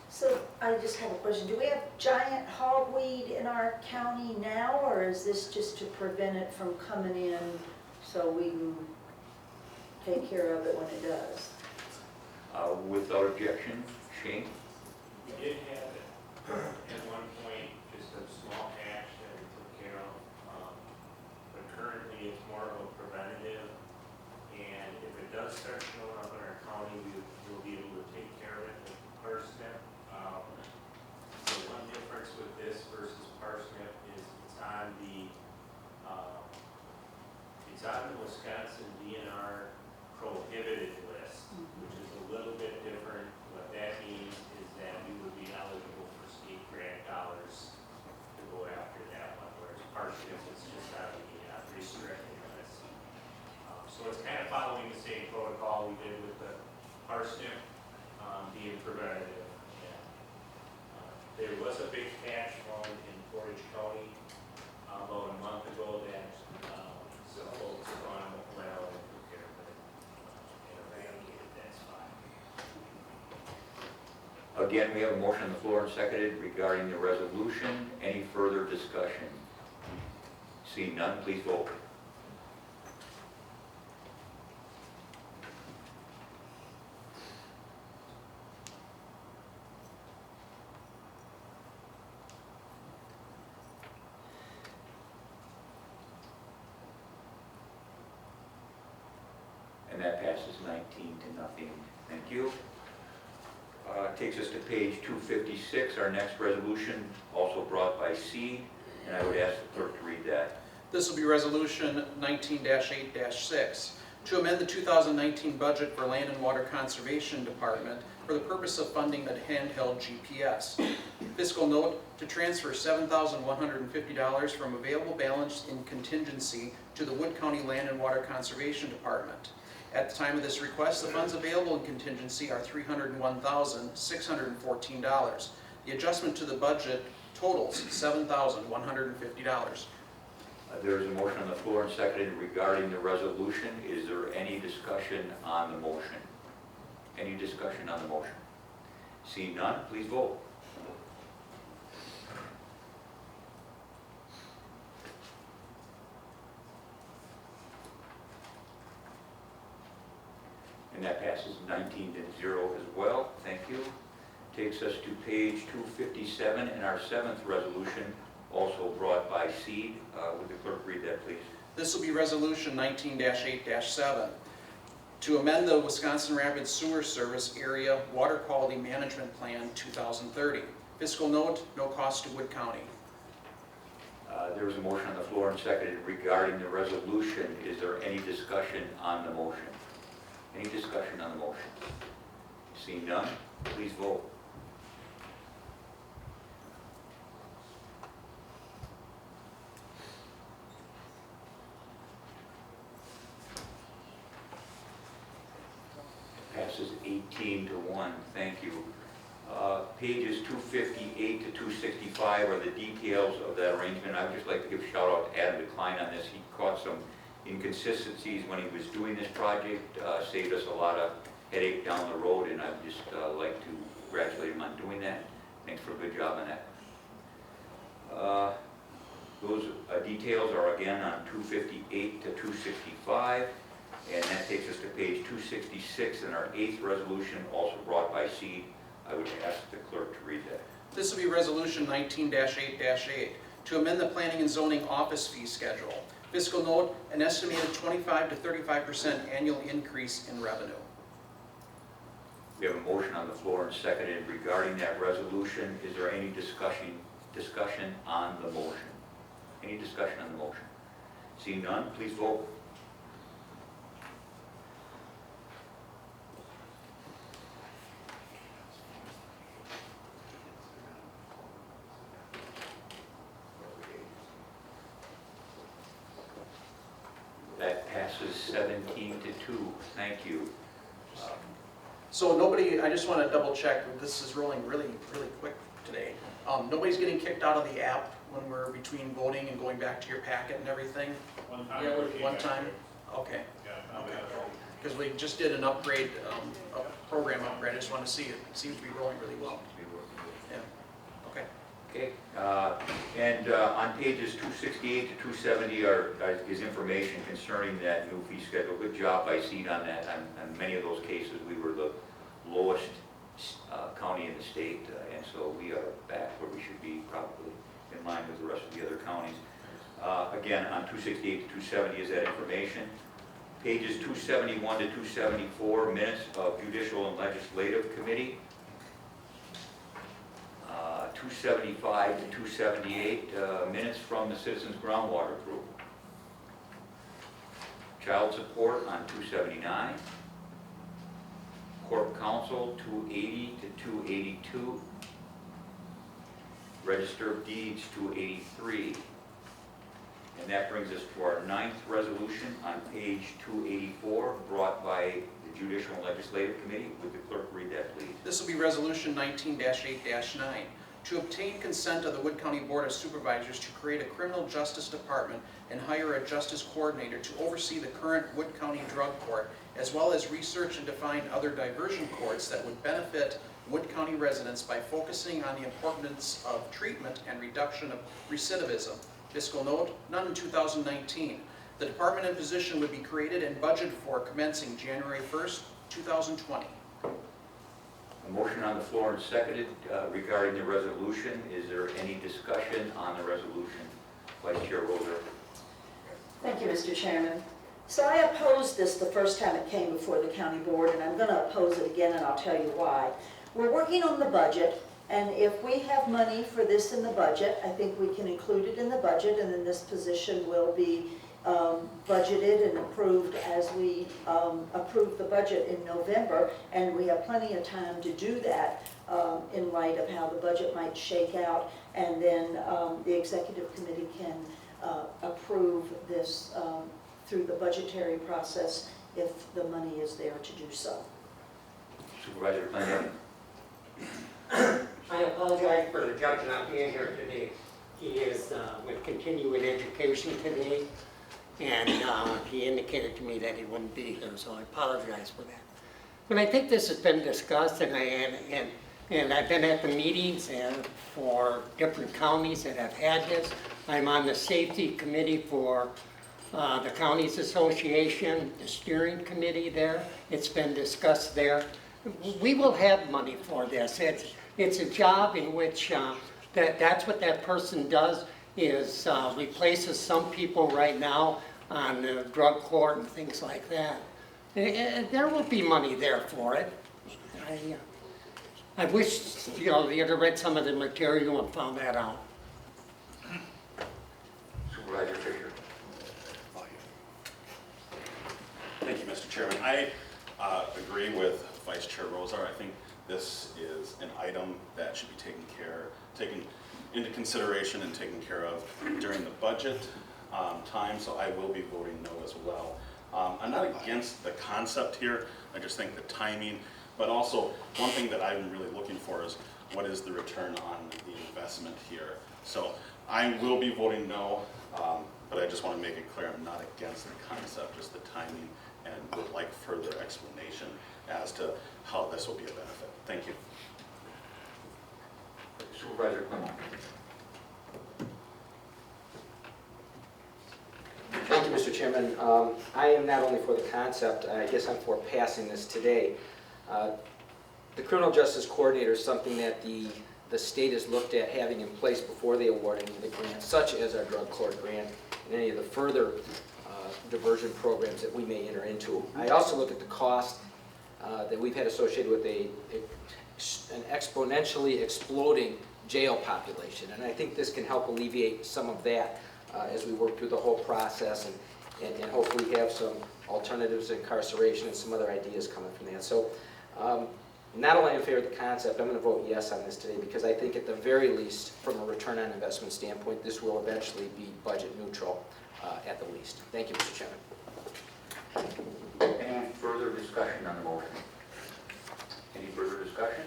So I just have a question. Do we have giant hogweed in our county now, or is this just to prevent it from coming in so we can take care of it when it does? Without objection, Shane? We did have it at one point, just a small patch that we took care of. But currently it's more of a preventative. And if it does start showing up in our county, we'll be able to take care of it with parsnip. So one difference with this versus parsnip is it's on the Wisconsin DNR prohibited list, which is a little bit different. What that means is that we would be eligible for state grant dollars to go after that one, whereas parsnip is just on the restricted list. So it's kind of following the same protocol we did with the parsnip being preventative. There was a big patch found in Portage County about a month ago that some folks have gone well and took care of it and eradicated that spot. Again, we have a motion on the floor and seconded regarding the resolution. Any further discussion? Seeing none, please vote. And that passes 19 to nothing. Thank you. Takes us to page 256, our next resolution, also brought by SEED, and I would ask the clerk to read that. This will be Resolution 19-8-6, to amend the 2019 budget for Land and Water Conservation Department for the purpose of funding the handheld GPS. Fiscal note to transfer $7,150 from available balance in contingency to the Wood County Land and Water Conservation Department. At the time of this request, the funds available in contingency are $301,614. The adjustment to the budget totals $7,150. There is a motion on the floor and seconded regarding the resolution. Is there any discussion on the motion? Any discussion on the motion? Seeing none, please vote. And that passes 19-0 as well. Thank you. Takes us to page 257 and our seventh resolution, also brought by SEED. Would the clerk read that, please? This will be Resolution 19-8-7 to amend the Wisconsin Rapids Sewer Service Area Water Quality Management Plan 2030. Fiscal note, no cost to Wood County. There is a motion on the floor and seconded regarding the resolution. Is there any discussion on the motion? Any discussion on the motion? Seeing none, please vote. Passes 18-1. Thank you. Pages 258 to 265 are the details of that arrangement. I would just like to give a shout out to Adam Decline on this. He caught some inconsistencies when he was doing this project, saved us a lot of headache down the road, and I would just like to congratulate him on doing that. Thanks for a good job on that. Those details are again on 258 to 265. And that takes us to page 266 in our eighth resolution, also brought by SEED. I would ask the clerk to read that. This will be Resolution 19-8-8 to amend the planning and zoning office fee schedule. Fiscal note, an estimated 25 to 35% annual increase in revenue. We have a motion on the floor and seconded regarding that resolution. Is there any discussion on the motion? Any discussion on the motion? Seeing none, please vote. That passes 17-2. Thank you. So nobody, I just want to double check, this is rolling really quick today. Nobody's getting kicked out of the app when we're between voting and going back to your packet and everything? One time. Yeah, one time? Okay. Because we just did an upgrade, a program upgrade. I just want to see it. It seems to be rolling really well. Yeah. Okay. Okay, and on pages 268 to 270 is information concerning that new fee schedule. Good job by SEED on that. On many of those cases, we were the lowest county in the state, and so we are back where we should be, probably in line with the rest of the other counties. Again, on 268 to 270 is that information. Pages 271 to 274, minutes of Judicial and Legislative Committee. 275 to 278, minutes from the Citizens Groundwater Group. Child Support on 279. Corp Council 280 to 282. Register of Deeds 283. And that brings us to our ninth resolution on page 284, brought by the Judicial and Legislative Committee. Would the clerk read that, please? This will be Resolution 19-8-9. To obtain consent of the Wood County Board of Supervisors to create a criminal justice department and hire a justice coordinator to oversee the current Wood County Drug Court, as well as research and define other diversion courts that would benefit Wood County residents by focusing on the importance of treatment and reduction of recidivism. Fiscal note, none in 2019. The department and position would be created and budgeted for commencing January 1st, 2020. A motion on the floor and seconded regarding the resolution. Is there any discussion on the resolution? Vice Chair Roser. Thank you, Mr. Chairman. So I opposed this the first time it came before the county board, and I'm going to oppose it again, and I'll tell you why. We're working on the budget, and if we have money for this in the budget, I think we can include it in the budget, and then this position will be budgeted and approved as we approved the budget in November, and we have plenty of time to do that in light of how the budget might shake out, and then the executive committee can approve this through the budgetary process if the money is there to do so. Supervisor Clinton. I apologize for the judge not being here today. He is with continuing education today, and he indicated to me that he wouldn't be here, so I apologize for that. But I think this has been discussed, and I've been at the meetings and for different counties that have had this. I'm on the safety committee for the Counties Association, the steering committee there. It's been discussed there. We will have money for this. It's a job in which that's what that person does, is replaces some people right now on the drug court and things like that. There will be money there for it. I wish, you know, you'd have read some of the material and found that out. Supervisor Fisher. Thank you, Mr. Chairman. I agree with Vice Chair Rozar. I think this is an item that should be taken into consideration and taken care of during the budget time, so I will be voting no as well. I'm not against the concept here. I just think the timing, but also one thing that I'm really looking for is what is the return on the investment here. So I will be voting no, but I just want to make it clear I'm not against the concept, just the timing, and would like further explanation as to how this will be a benefit. Thank you. Supervisor Clement. Thank you, Mr. Chairman. I am not only for the concept, I guess I'm for passing this today. The criminal justice coordinator is something that the state has looked at having in place before they awarding the grants, such as our drug court grant and any of the further diversion programs that we may enter into. I also look at the cost that we've had associated with an exponentially exploding jail population, and I think this can help alleviate some of that as we work through the whole process and hopefully have some alternatives to incarceration and some other ideas coming from that. So not only in favor of the concept, I'm going to vote yes on this today because I think at the very least, from a return on investment standpoint, this will eventually be budget neutral at the least. Thank you, Mr. Chairman. Any further discussion on the motion? Any further discussion?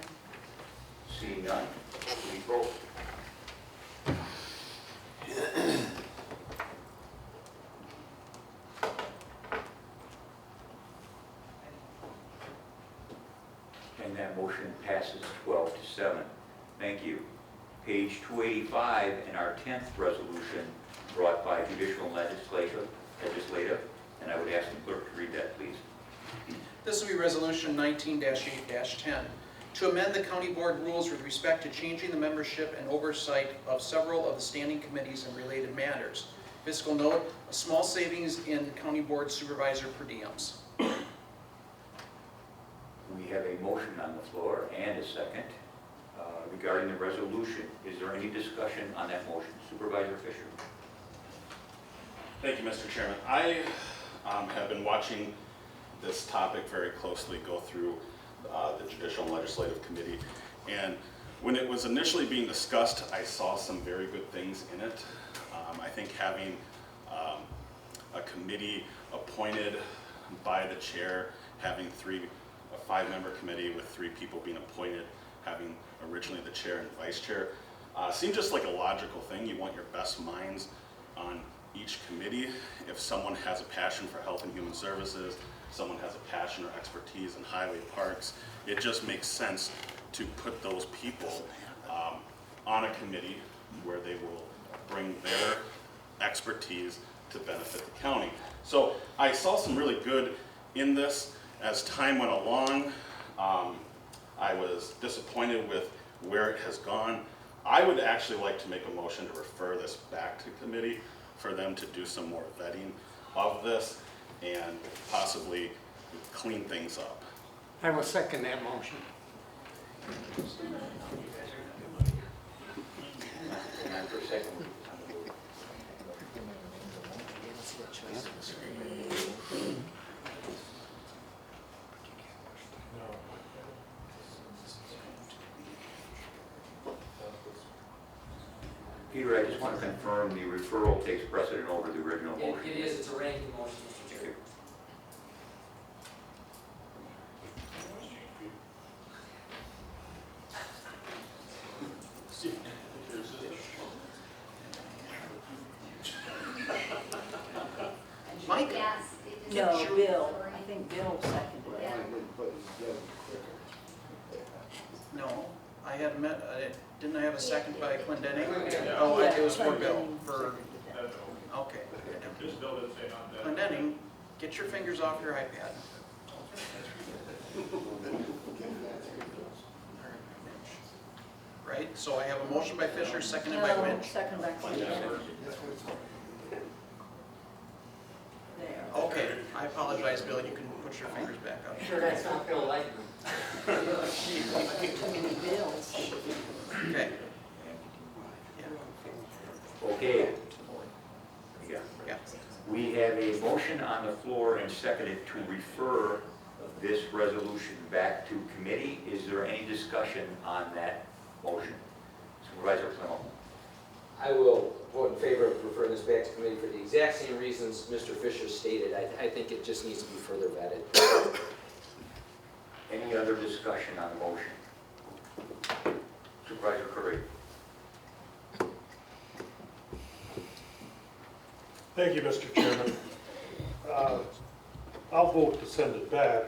Seeing none, please vote. And that motion passes 12-7. Thank you. Page 285 in our 10th resolution brought by judicial and legislative, and I would ask the clerk to read that, please. This will be Resolution 19-8-10, to amend the county board rules with respect to changing the membership and oversight of several of the standing committees and related matters. Fiscal note, a small savings in county board supervisor per diems. We have a motion on the floor and a second regarding the resolution. Is there any discussion on that motion? Supervisor Fisher. Thank you, Mr. Chairman. I have been watching this topic very closely go through the Judicial and Legislative Committee, and when it was initially being discussed, I saw some very good things in it. I think having a committee appointed by the chair, having a 5-member committee with 3 people being appointed, having originally the chair and vice chair, seemed just like a logical thing. You want your best minds on each committee. If someone has a passion for health and human services, someone has a passion or expertise in highway parks, it just makes sense to put those people on a committee where they will bring their expertise to benefit the county. So I saw some really good in this. As time went along, I was disappointed with where it has gone. I would actually like to make a motion to refer this back to committee for them to do some more vetting of this and possibly clean things up. I will second that motion. Peter, I just want to confirm the referral takes precedent over the original motion. It is, it's a ranking motion, Mr. Chair. Mike? No, Bill, I think Bill seconded it. No, I had met, didn't I have a second by Clendenning? Oh, it was for Bill, for, okay. Clendenning, get your fingers off your iPad. Right, so I have a motion by Fisher, seconded by Winch. Second by Clinton. There. Okay, I apologize, Bill, you can put your fingers back up. Sure, that's not Bill Lightman. Too many bills. Okay. Okay. Yeah. Yeah. We have a motion on the floor and seconded to refer this resolution back to committee. Is there any discussion on that motion? Supervisor Plymouth. I will vote in favor of referring this back to committee for the exact same reasons Mr. Fisher stated. I think it just needs to be further vetted. Any other discussion on the motion? Supervisor Curry. Thank you, Mr. Chairman. I'll vote to send it back.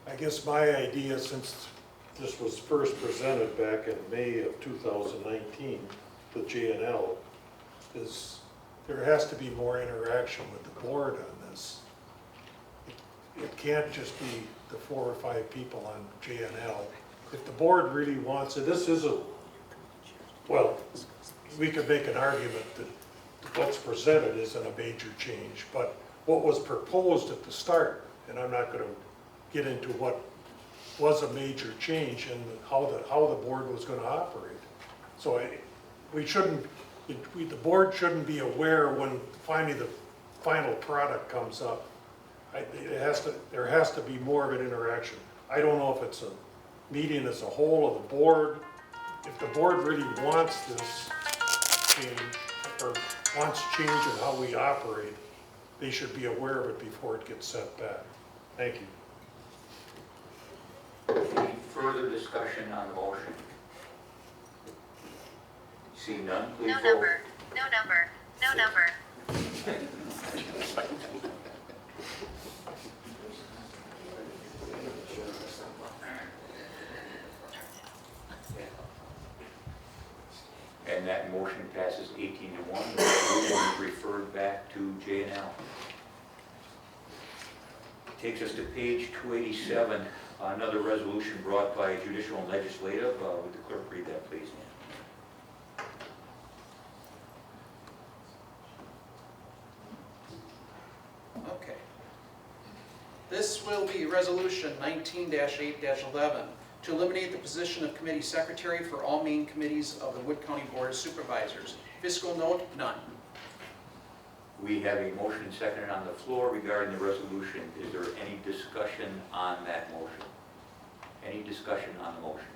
I guess my idea, since this was first presented back in May of 2019 with JNL, is there has to be more interaction with the board on this. It can't just be the 4 or 5 people on JNL. If the board really wants it, this is well, we could make an argument that what's presented isn't a major change, but what was proposed at the start, and I'm not going to get into what was a major change and how the board was going to operate. So the board shouldn't be aware when finally the final product comes up. There has to be more of an interaction. I don't know if it's a meeting as a whole of the board. If the board really wants this change, or wants change in how we operate, they should be aware of it before it gets sent back. Thank you. Any further discussion on the motion? See none, please vote. No number. And that motion passes 18-1. The resolution is referred back to JNL. Takes us to page 287, another resolution brought by Judicial and Legislative. Would the clerk read that, please? Okay. This will be Resolution 19-8-11 to eliminate the position of committee secretary for all main committees of the Wood County Board of Supervisors. Fiscal note, none. We have a motion seconded on the floor regarding the resolution. Is there any discussion on that motion? Any discussion on the motion?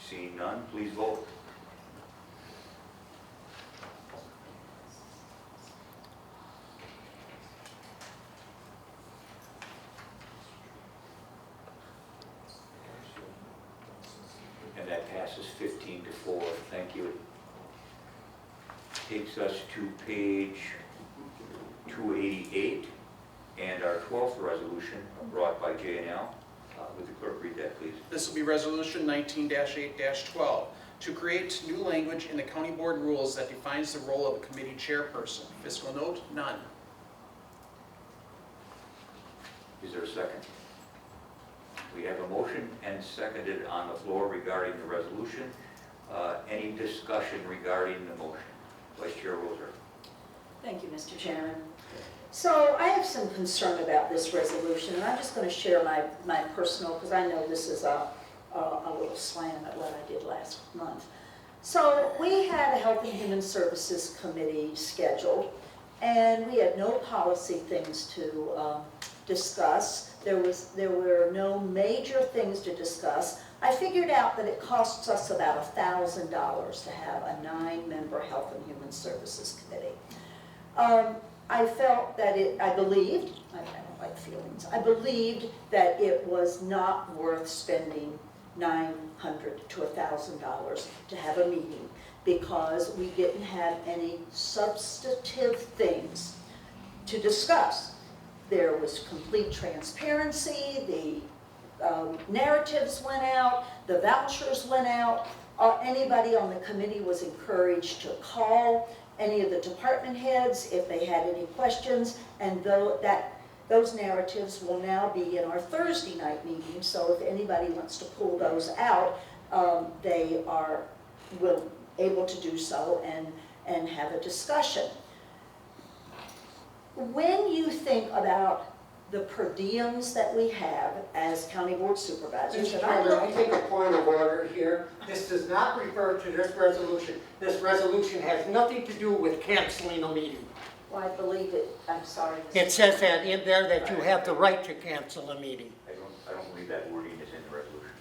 Seeing none, please vote. And that passes 15-4. Thank you. Takes us to page 288 and our 12th resolution brought by JNL. Would the clerk read that, please? This will be Resolution 19-8-12 to create new language in the county board rules that defines the role of a committee chairperson. Fiscal note, none. Is there a second? We have a motion and seconded on the floor regarding the resolution. Any discussion regarding the motion? Vice Chair Roser. Thank you, Mr. Chairman. So I have some concern about this resolution, and I'm just going to share my personal, because I know this is a little slam at what I did last month. So we had a Health and Human Services Committee scheduled, and we had no policy things to discuss. There were no major things to discuss. I figured out that it costs us about $1,000 to have a 9-member Health and Human Services Committee. I felt that I believed, I don't like feelings, I believed that it was not worth spending $900 to $1,000 to have a meeting because we didn't have any substantive things to discuss. There was complete transparency, the narratives went out, the vouchers went out. Anybody on the committee was encouraged to call any of the department heads if they had any questions, and those narratives will now be in our Thursday night meeting, so if anybody wants to pull those out, they are able to do so and have a discussion. When you think about the per diems that we have as county board supervisors, Mr. Chairman, I take a point of order here. This does not refer to this resolution. This resolution has nothing to do with canceling a meeting. well, I believe it, I'm sorry. It says that in there that you have the right to cancel a meeting. I don't believe that wording is in the resolution.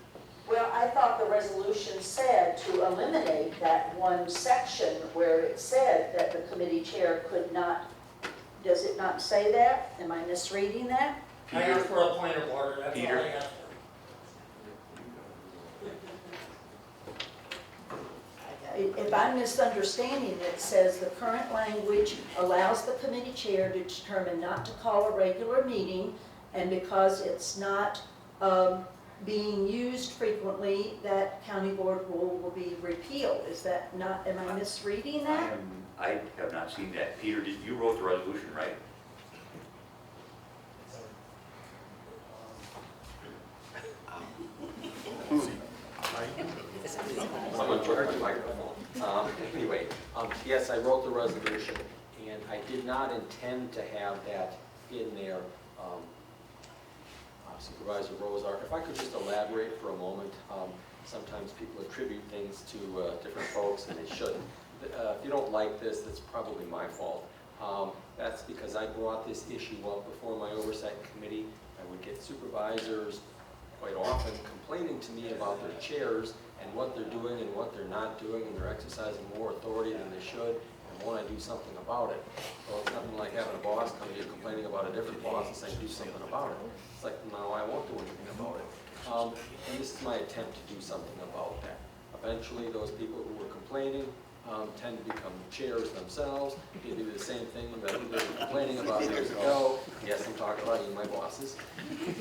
Well, I thought the resolution said to eliminate that one section where it said that the committee chair could not. Does it not say that? Am I misreading that? I asked for a point of order, that's all I asked for. If I'm misunderstanding, it says the current language allows the committee chair to determine not to call a regular meeting, and because it's not being used frequently, that county board rule will be repealed. Is that not, am I misreading that? I have not seen that. Peter, you wrote the resolution, right? Someone charge the microphone. Anyway, yes, I wrote the resolution, and I did not intend to have that in there. Supervisor Rosar, if I could just elaborate for a moment. Sometimes people attribute things to different folks, and they shouldn't. If you don't like this, that's probably my fault. That's because I brought this issue up before my oversight committee. I would get supervisors quite often complaining to me about their chairs and what they're doing and what they're not doing, and they're exercising more authority than they should, and want to do something about it. Well, it's nothing like having a boss come to you complaining about a different boss and saying, do something about it. It's like, no, I won't do anything about it. And this is my attempt to do something about that. Eventually, those people who were complaining tend to become chairs themselves. They do the same thing that we were complaining about years ago. Yes, I'm talking about you, my bosses.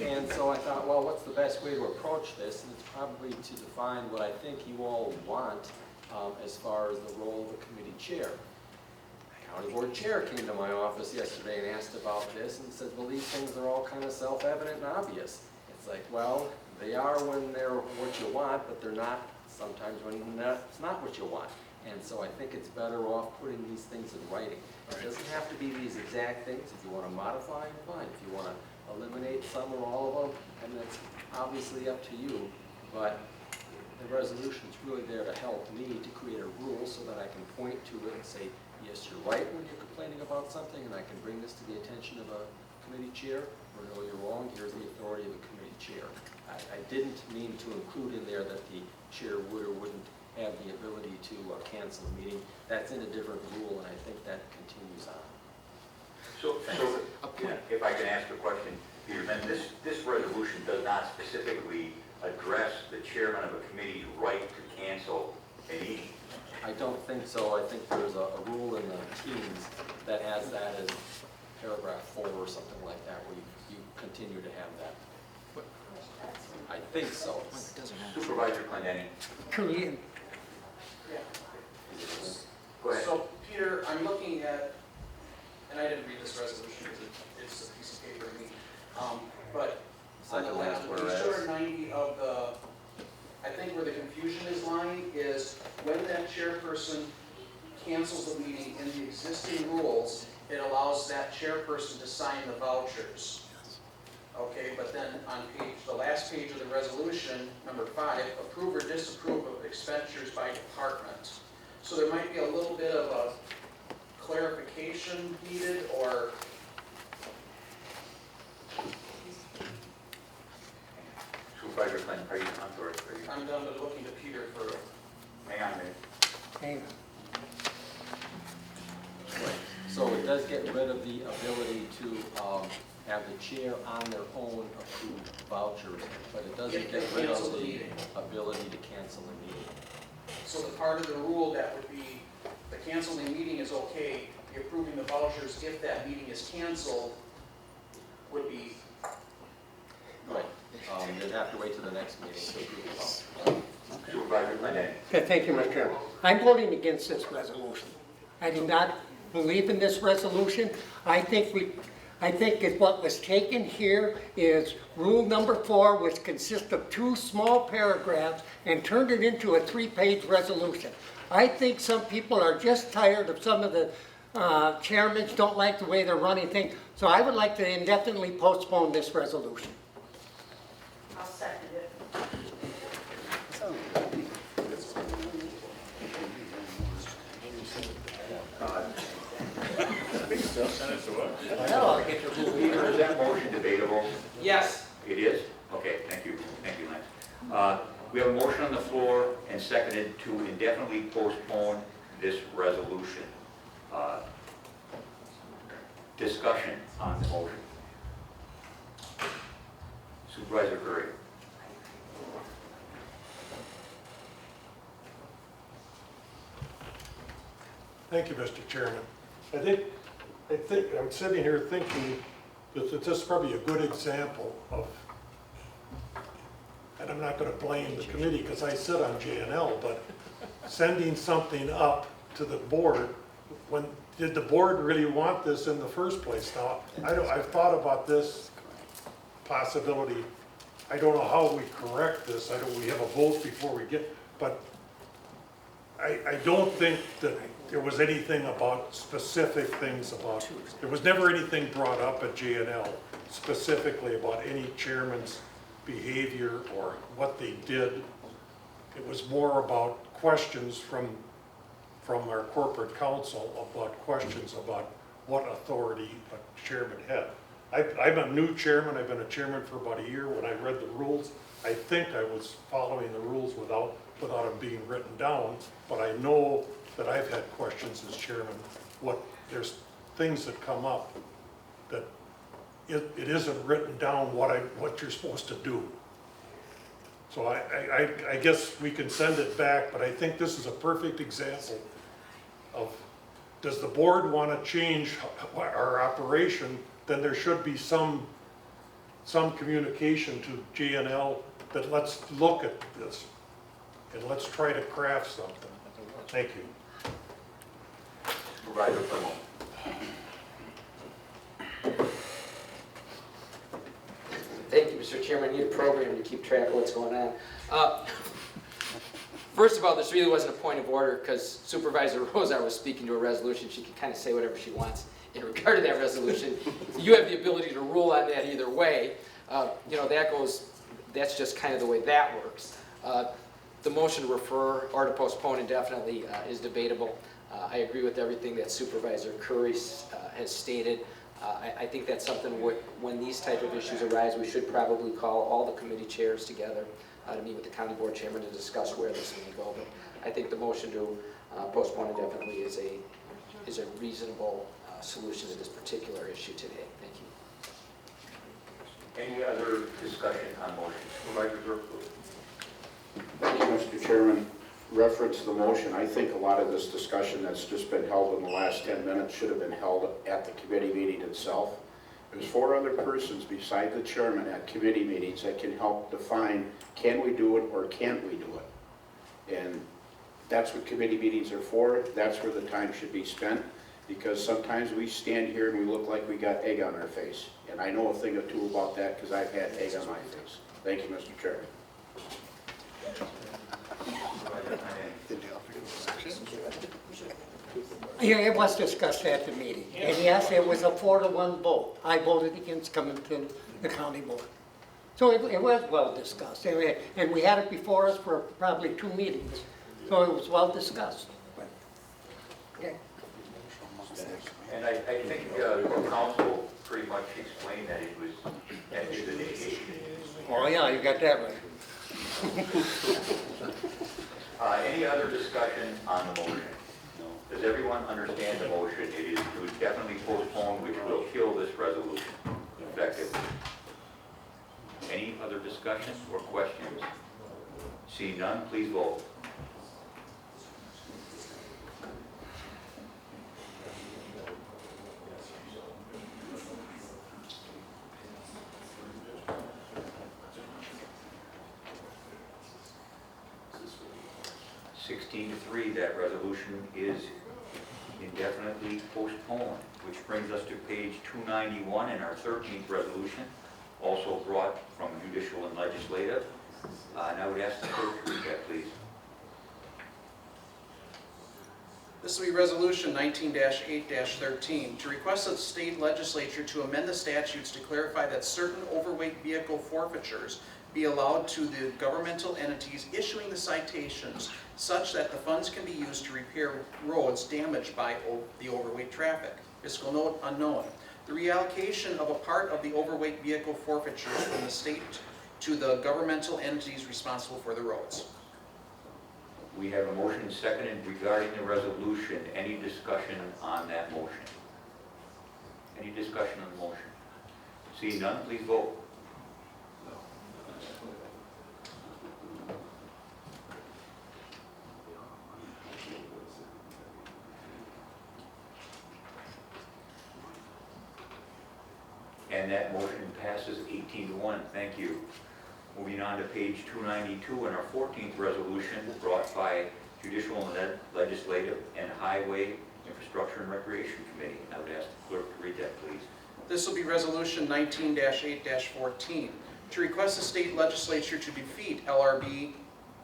And so I thought, well, what's the best way to approach this? And it's probably to define what I think you all want as far as the role of the committee chair. The county board chair came to my office yesterday and asked about this and said, well, these things are all kind of self-evident and obvious. It's like, well, they are when they're what you want, but they're not sometimes when it's not what you want. And so I think it's better off putting these things in writing. It doesn't have to be these exact things. If you want to modify them, fine. If you want to eliminate some or all of them, and that's obviously up to you. But the resolution is really there to help me to create a rule so that I can point to it and say, yes, you're right when you're complaining about something, and I can bring this to the attention of a committee chair, or no, you're wrong, here's the authority of the committee chair. I didn't mean to include in there that the chair would or wouldn't have the ability to cancel a meeting. That's in a different rule, and I think that continues on. So if I can ask a question, Peter, then this resolution does not specifically address the chairman of a committee's right to cancel a meeting. I don't think so. I think there's a rule in the teams that has that as paragraph 4 or something like that, where you continue to have that. I think so. Supervisor Clendenny. Go ahead. So, Peter, I'm looking at, and I didn't read this resolution because it's a piece of paper to me, but on the last, page 290 of the, I think where the confusion is lying is when that chairperson cancels the meeting in the existing rules, it allows that chairperson to sign the vouchers. Okay, but then on the last page of the resolution, number 5, approve or disapprove of expenditures by department. So there might be a little bit of a clarification needed, or Clint, are you, I'm sorry, are you? I'm done with looking to Peter for, Hang on a minute. Hang on. So it does get rid of the ability to have the chair on their own approve vouchers, but it doesn't get rid of Cancel the the meeting. ability to cancel the meeting. so the part of the rule that would be, the canceling meeting is okay, the approving the vouchers if that meeting is canceled would be, Right. You'd have to wait till the next meeting to approve the vouchers. Supervisor Clinton. Okay, thank you, Mr. Chairman. I'm voting against this resolution. I do not believe in this resolution. I think that what was taken here is rule number 4, which consists of 2 small paragraphs, and turned it into a 3-page resolution. I think some people are just tired of some of the chairmen don't like the way they're running things, so I would like to indefinitely postpone this resolution. I'll second it. Peter, is that motion debatable? yes. It is? Okay, thank you, Lance. We have a motion on the floor and seconded to indefinitely postpone this resolution. Discussion on the motion. Supervisor Curry. Thank you, Mr. Chairman. I think, I'm sitting here thinking that this is probably a good example of, and I'm not gonna blame the committee because I sit on JNL, but sending something up to the board, when, did the board really want this in the first place? Now, I've thought about this possibility. I don't know how we correct this. We have a vote before we get, but I don't think that there was anything about specific things about, there was never anything brought up at JNL specifically about any chairman's behavior or what they did. It was more about questions from our corporate counsel about questions about what authority a chairman had. I'm a new chairman. I've been a chairman for about a year. When I read the rules, I think I was following the rules without them being written down, but I know that I've had questions as chairman. There's things that come up that it isn't written down what you're supposed to do. So I guess we can send it back, but I think this is a perfect example of, does the board want to change our operation, then there should be some communication to JNL that let's look at this and let's try to craft something. Thank you. Supervisor Clinton. Thank you, Mr. Chairman. I need a program to keep track of what's going on. First of all, this really wasn't a point of order because Supervisor Rosar was speaking to a resolution. She can kind of say whatever she wants in regard to that resolution. You have the ability to rule on that either way. That's just kind of the way that works. The motion to refer or to postpone indefinitely is debatable. I agree with everything that Supervisor Curry has stated. I think that's something when these type of issues arise, we should probably call all the committee chairs together to meet with the county board chairman to discuss where this may go. But I think the motion to postpone indefinitely is a reasonable solution to this particular issue today. Thank you. Any other discussion on motion? Supervisor Zerflu. Thank you, Mr. Chairman. Reference to the motion, I think a lot of this discussion that's just been held in the last 10 minutes should have been held at the committee meeting itself. There's 4 other persons beside the chairman at committee meetings that can help define, can we do it or can't we do it? And that's what committee meetings are for. That's where the time should be spent, because sometimes we stand here and we look like we got egg on our face. And I know a thing or two about that because I've had egg on my face. Thank you, Mr. Chairman. Yeah, it was discussed at the meeting, and yes, it was a 4-to-1 vote. I voted against coming to the county board. So it was well discussed, and we had it before us for probably 2 meetings, so it was well discussed. Okay. And I think the council pretty much explained that it was at his initiation. Oh yeah, you got that right. Any other discussion on the motion? Does everyone understand the motion? It is to definitely postpone, which will kill this resolution effectively. Any other discussion or questions? See none, please vote. Sixteen to 3, that resolution is indefinitely postponed, which brings us to page 291 in our 13th resolution, also brought from judicial and legislative. And I would ask the clerk to read that, please. This will be Resolution 19-8-13, to request the state legislature to amend the statutes to clarify that certain overweight vehicle forfeitures be allowed to the governmental entities issuing the citations, such that the funds can be used to repair roads damaged by the overweight traffic. Fiscal note unknown. The reallocation of a part of the overweight vehicle forfeitures from the state to the governmental entities responsible for the roads. We have a motion seconded regarding the resolution. Any discussion on that motion? Any discussion on the motion? See none, please vote. And that motion passes 18 to 1. Thank you. Moving on to page 292 in our 14th resolution brought by Judicial and Legislative and Highway, Infrastructure and Recreation Committee. I would ask the clerk to read that, please. This will be Resolution 19-8-14, to request the state legislature to defeat LRB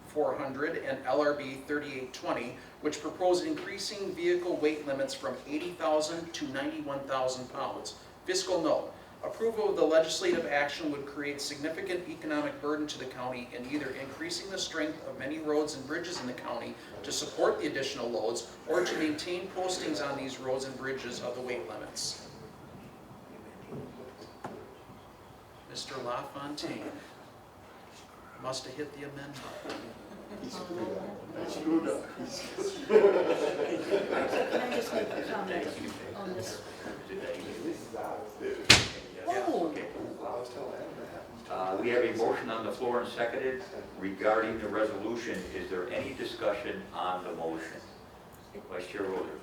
400 and LRB 3820, which propose increasing vehicle weight limits from 80,000 to 91,000 pounds. Fiscal note. Approval of the legislative action would create significant economic burden to the county in either increasing the strength of many roads and bridges in the county to support the additional loads or to maintain postings on these roads and bridges of the weight limits. Mr. LaFontaine must have hit the amend button. Can I just make a comment on this? Oh. We have a motion on the floor and seconded regarding the resolution. Is there any discussion on the motion? Vice Chair Roder.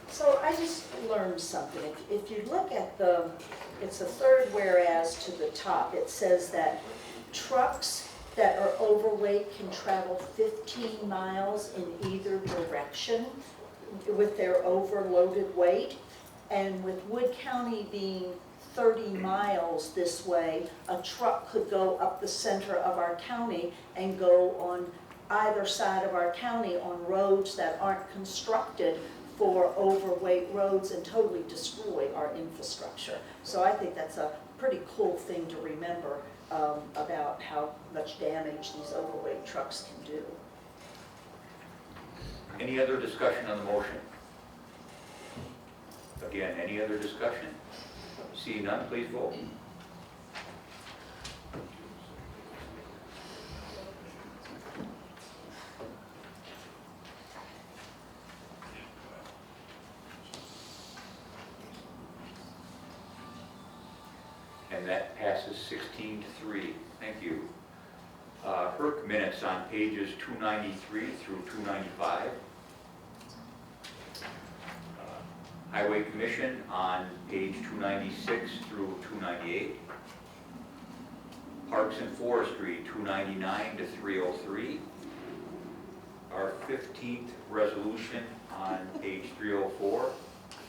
So I just learned something. If you look at it's the third whereas to the top, it says that trucks that are overweight can travel 15 miles in either direction with their overloaded weight. And with Wood County being 30 miles this way, a truck could go up the center of our county and go on either side of our county on roads that aren't constructed for overweight roads and totally destroy our infrastructure. So I think that's a pretty cool thing to remember about how much damage these overweight trucks can do. Any other discussion on the motion? Again, any other discussion? See none, please vote. And that passes 16 to 3. Thank you. HERC minutes on pages 293 through 295. Highway Commission on page 296 through 298. Parks and Forestry 299 to 303. Our 15th resolution on page 304,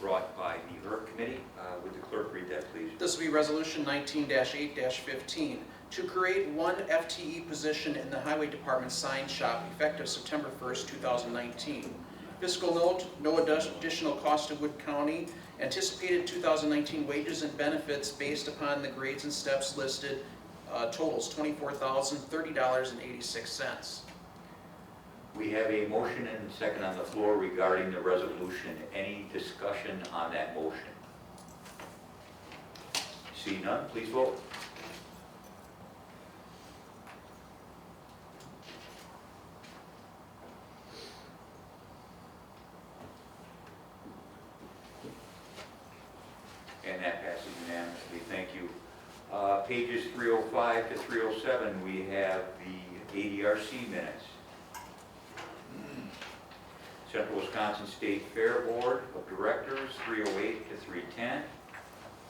brought by the HERC Committee. Would the clerk read that, please? This will be Resolution 19-8-15, to create one FTE position in the Highway Department sign shop effective September 1st, 2019. Fiscal note, no additional cost to Wood County. Anticipated 2019 wages and benefits based upon the grades and steps listed totals $24,030.86. We have a motion and a second on the floor regarding the resolution. Any discussion on that motion? See none, please vote. And that passes unanimously. Thank you. Pages 305 to 307, we have the ADRC minutes. Central Wisconsin State Fair Board of Directors, 308 to 310.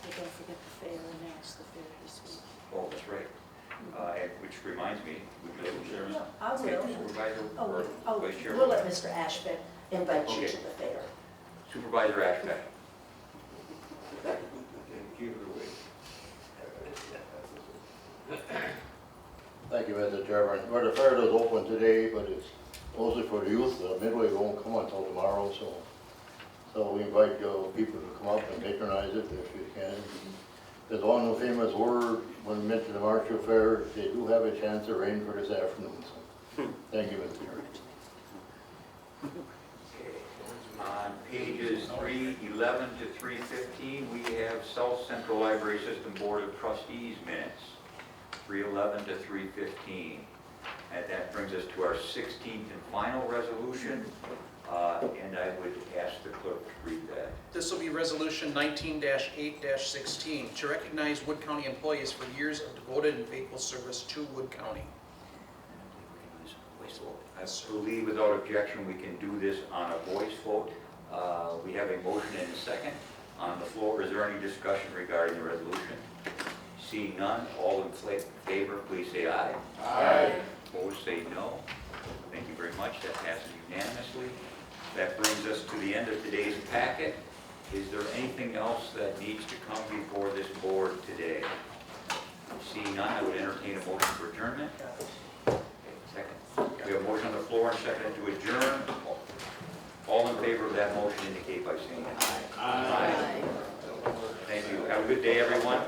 But don't forget the fair, announced the fair this week. Oh, that's right. And which reminds me, would you like to share? Yeah, I will. Supervisor or Oh, Vice Chair? we'll let Mr. Ashbeck invite you Okay. to the fair. Supervisor Ashbeck. Thank you, Mr. Chairman. Well, the fair is open today, but it's mostly for the youth. Midway won't come until tomorrow, so we invite people to come up and patronize it if you can. There's one famous word when we mention the Marshall Fair, they do have a chance of rain for this afternoon, so thank you, Mr. Chairman. On pages 311 to 315, we have South Central Library System Board of Trustees minutes, 311 to 315. And that brings us to our 16th and final resolution, and I would ask the clerk to read that. This will be Resolution 19-8-16, to recognize Wood County employees for years of devoted and faithful service to Wood County. I believe without objection, we can do this on a voice vote. We have a motion and a second on the floor. Is there any discussion regarding the resolution? Seeing none, all in favor, please say aye. Aye. Opposed, say no. Thank you very much. That passes unanimously. That brings us to the end of today's packet. Is there anything else that needs to come before this board today? Seeing none, I would entertain a motion for adjournment. Second. We have a motion on the floor and second to adjourn. All in favor of that motion indicate by saying aye. Aye. Thank you. Have a good day, everyone.